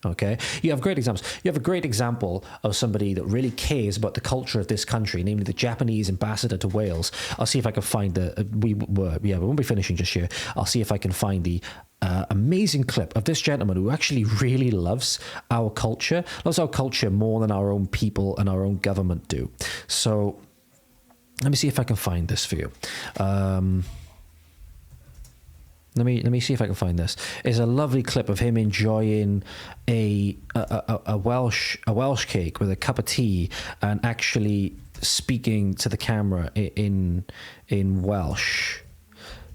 Okay, you have great examples. You have a great example of somebody that really cares about the culture of this country, namely the Japanese ambassador to Wales. I'll see if I can find we won't be finishing just here. I'll see if I can find the amazing clip of this gentleman who actually really loves our culture more than our own people and our own government do. So let me see if I can find this for you. Let me see if I can find this. It's a lovely clip of him enjoying a Welsh cake with a cup of tea and actually speaking to the camera in Welsh.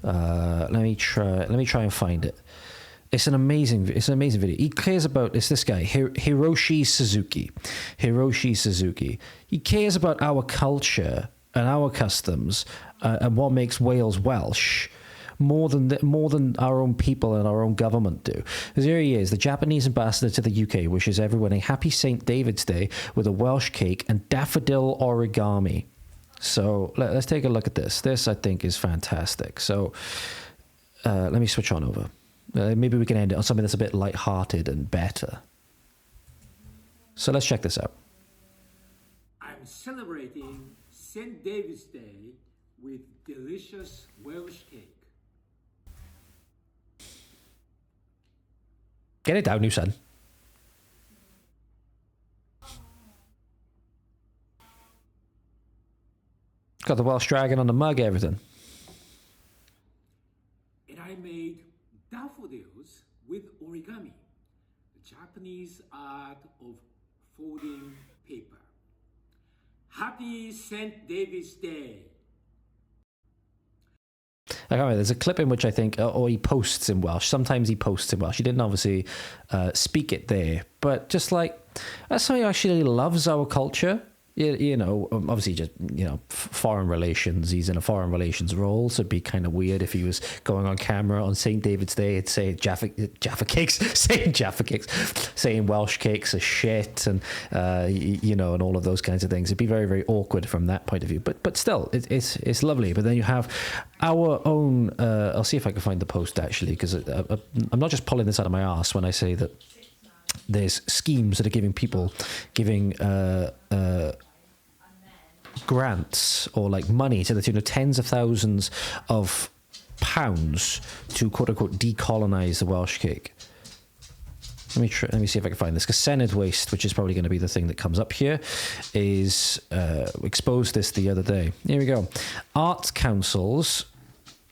Let me try and find it. It's an amazing video. He cares about, it's this guy, Hiroshi Suzuki. He cares about our culture and our customs and what makes Wales Welsh more than our own people and our own government do. Because here he is, the Japanese ambassador to the UK, wishes everyone a happy St. David's Day with a Welsh cake and daffodil origami. So let's take a look at this. This, I think, is fantastic. So let me switch on over. Maybe we can end it on something that's a bit light-hearted and better. So let's check this out. I'm celebrating St. David's Day with delicious Welsh cake. Get it down, you son. Got the Welsh dragon on the mug, everything. And I made daffodils with origami, the Japanese art of folding paper. Happy St. David's Day. I can't remember. There's a clip in which I think, or he posts in Welsh. Sometimes he posts in Welsh. He didn't obviously speak it there, but just like, that's somebody who actually loves our culture. You know, obviously just, you know, foreign relations. He's in a foreign relations role, so it'd be kind of weird if he was going on camera on St. David's Day and saying Jaffa cakes, saying Welsh cakes are shit, and you know, and all of those kinds of things. It'd be very, very awkward from that point of view. But still, it's lovely. But then you have our own. I'll see if I can find the post actually, because I'm not just pulling this out of my arse when I say that there's schemes that are giving grants or like money to the tune of tens of thousands of pounds to quote unquote decolonize the Welsh cake. Let me see if I can find this, because Senedd Waste, which is probably going to be the thing that comes up here, is exposed this the other day. Here we go. Art Council's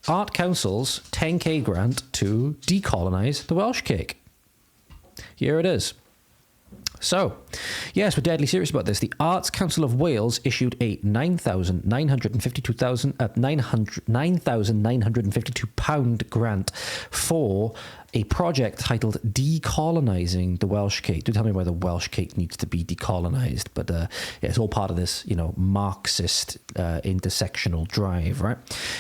10k grant to decolonize the Welsh cake. Here it is. So, yes, we're deadly serious about this. The Arts Council of Wales issued a £9,952 grant for a project titled Decolonising the Welsh Cake. Do tell me why the Welsh cake needs to be decolonised. But yeah, it's all part of this, you know, Marxist intersectional drive, right?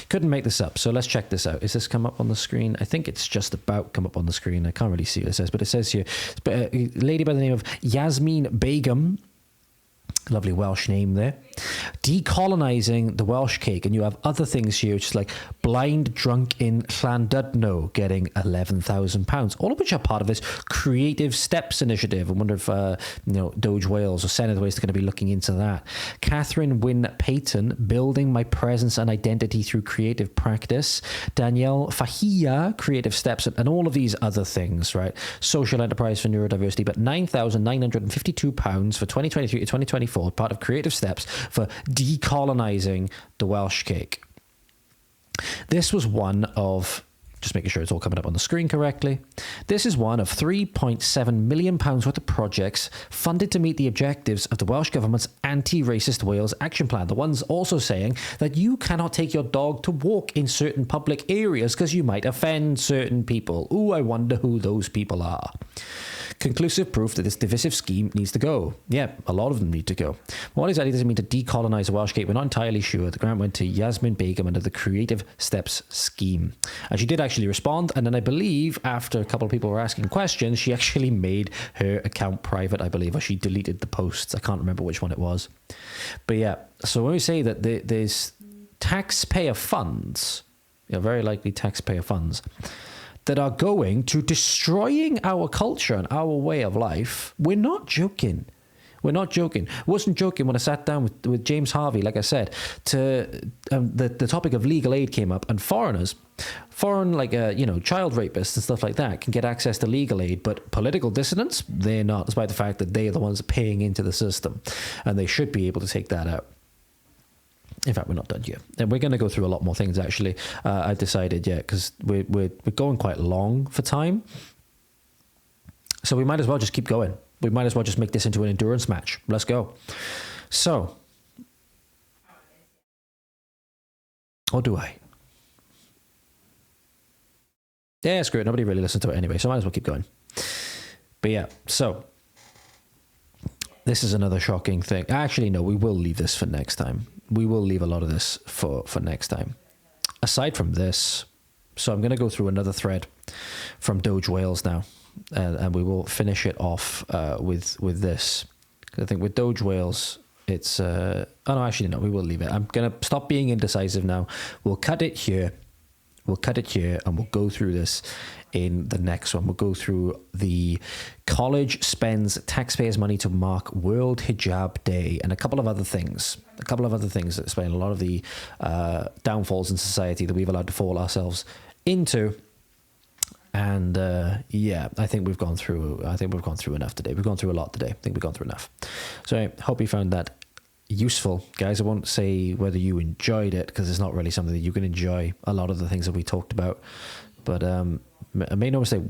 Couldn't make this up. So let's check this out. Is this come up on the screen? I think it's just about come up on the screen. I can't really see what it says, but it says here, a lady by the name of Yasmin Begum, lovely Welsh name there, decolonising the Welsh cake. And you have other things here, which is like Blind Drunk in Llandudno getting £11,000, all of which are part of this Creative Steps initiative. I wonder if you know, Doge Wales or Senedd Waste are going to be looking into that. Catherine Wynne Payton, Building My Presence and Identity Through Creative Practice. Danielle Fahia, Creative Steps, and all of these other things, right? Social Enterprise for Neurodiversity, but £9,952 for 2023 to 2024, part of Creative Steps for decolonising the Welsh cake. This was one of, just making sure it's all coming up on the screen correctly, this is one of £3.7 million worth of projects funded to meet the objectives of the Welsh Government's Anti-Racist Wales Action Plan. The one's also saying that you cannot take your dog to walk in certain public areas because you might offend certain people. Ooh, I wonder who those people are. Conclusive proof that this divisive scheme needs to go. Yeah, a lot of them need to go. What exactly does it mean to decolonise the Welsh cake? We're not entirely sure. The grant went to Yasmin Begum under the Creative Steps scheme. And she did actually respond, and then I believe after a couple of people were asking questions, she actually made her account private, I believe, or she deleted the posts. I can't remember which one it was. But yeah, so when we say that there's taxpayer funds, you know, very likely taxpayer funds, that are going to destroying our culture and our way of life, we're not joking. We're not joking. I wasn't joking when I sat down with James Harvey, like I said, to the topic of legal aid came up, and foreign, like, you know, child rapists and stuff like that can get access to legal aid, but political dissidents, they're not, despite the fact that they are the ones paying into the system, and they should be able to take that out. In fact, we're not done yet. And we're going to go through a lot more things, actually. I've decided, yeah, because we're going quite long for time. So we might as well just keep going. We might as well just make this into an endurance match. Let's go. So. Or do I? Yeah, screw it. Nobody really listens to it anyway, so I might as well keep going. But yeah, so. This is another shocking thing. Actually, no, we will leave this for next time. We will leave a lot of this for next time. Aside from this, so I'm going to go through another thread from Doge Wales now, and we will finish it off with this. I think with Doge Wales, it's... oh, no, actually, no, we will leave it. I'm going to stop being indecisive now. We'll cut it here. We'll cut it here, and we'll go through this in the next one. We'll go through the college spends taxpayers' money to mark World Hijab Day and a couple of other things. That explain a lot of the downfalls in society that we've allowed to fall ourselves into. And yeah, I think we've gone through enough today. We've gone through a lot today. I think we've gone through enough. So I hope you found that useful, guys. I won't say whether you enjoyed it, because it's not really something that you can enjoy, a lot of the things that we talked about. But make no mistake,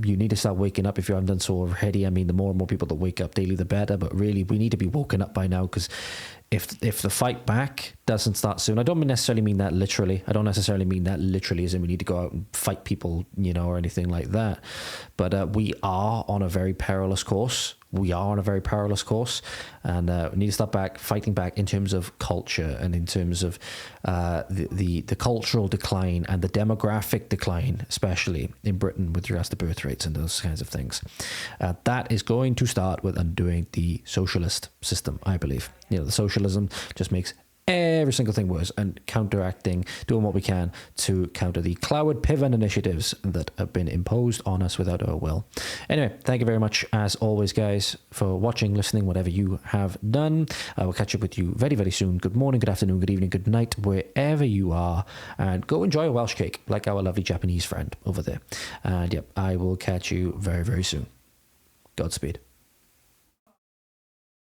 you need to start waking up if you haven't done so already. I mean, the more and more people that wake up daily, the better. But really, we need to be woken up by now, because if the fight back doesn't start soon, I don't necessarily mean that literally. I don't necessarily mean that literally as in we need to go out and fight people, or anything like that. But we are on a very perilous course. We are on a very perilous course, and we need to start fighting back in terms of culture and in terms of the cultural decline and the demographic decline, especially in Britain with regards to birth rates and those kinds of things. That is going to start with undoing the socialist system, I believe. The socialism just makes every single thing worse, and doing what we can to counter the cloud pivot initiatives that have been imposed on us without our will. Anyway, thank you very much as always, guys, for watching, listening, whatever you have done. I will catch up with you very, very soon. Good morning, good afternoon, good evening, good night, wherever you are, and go enjoy a Welsh cake like our lovely Japanese friend over there. And yep, I will catch you very, very soon. Godspeed.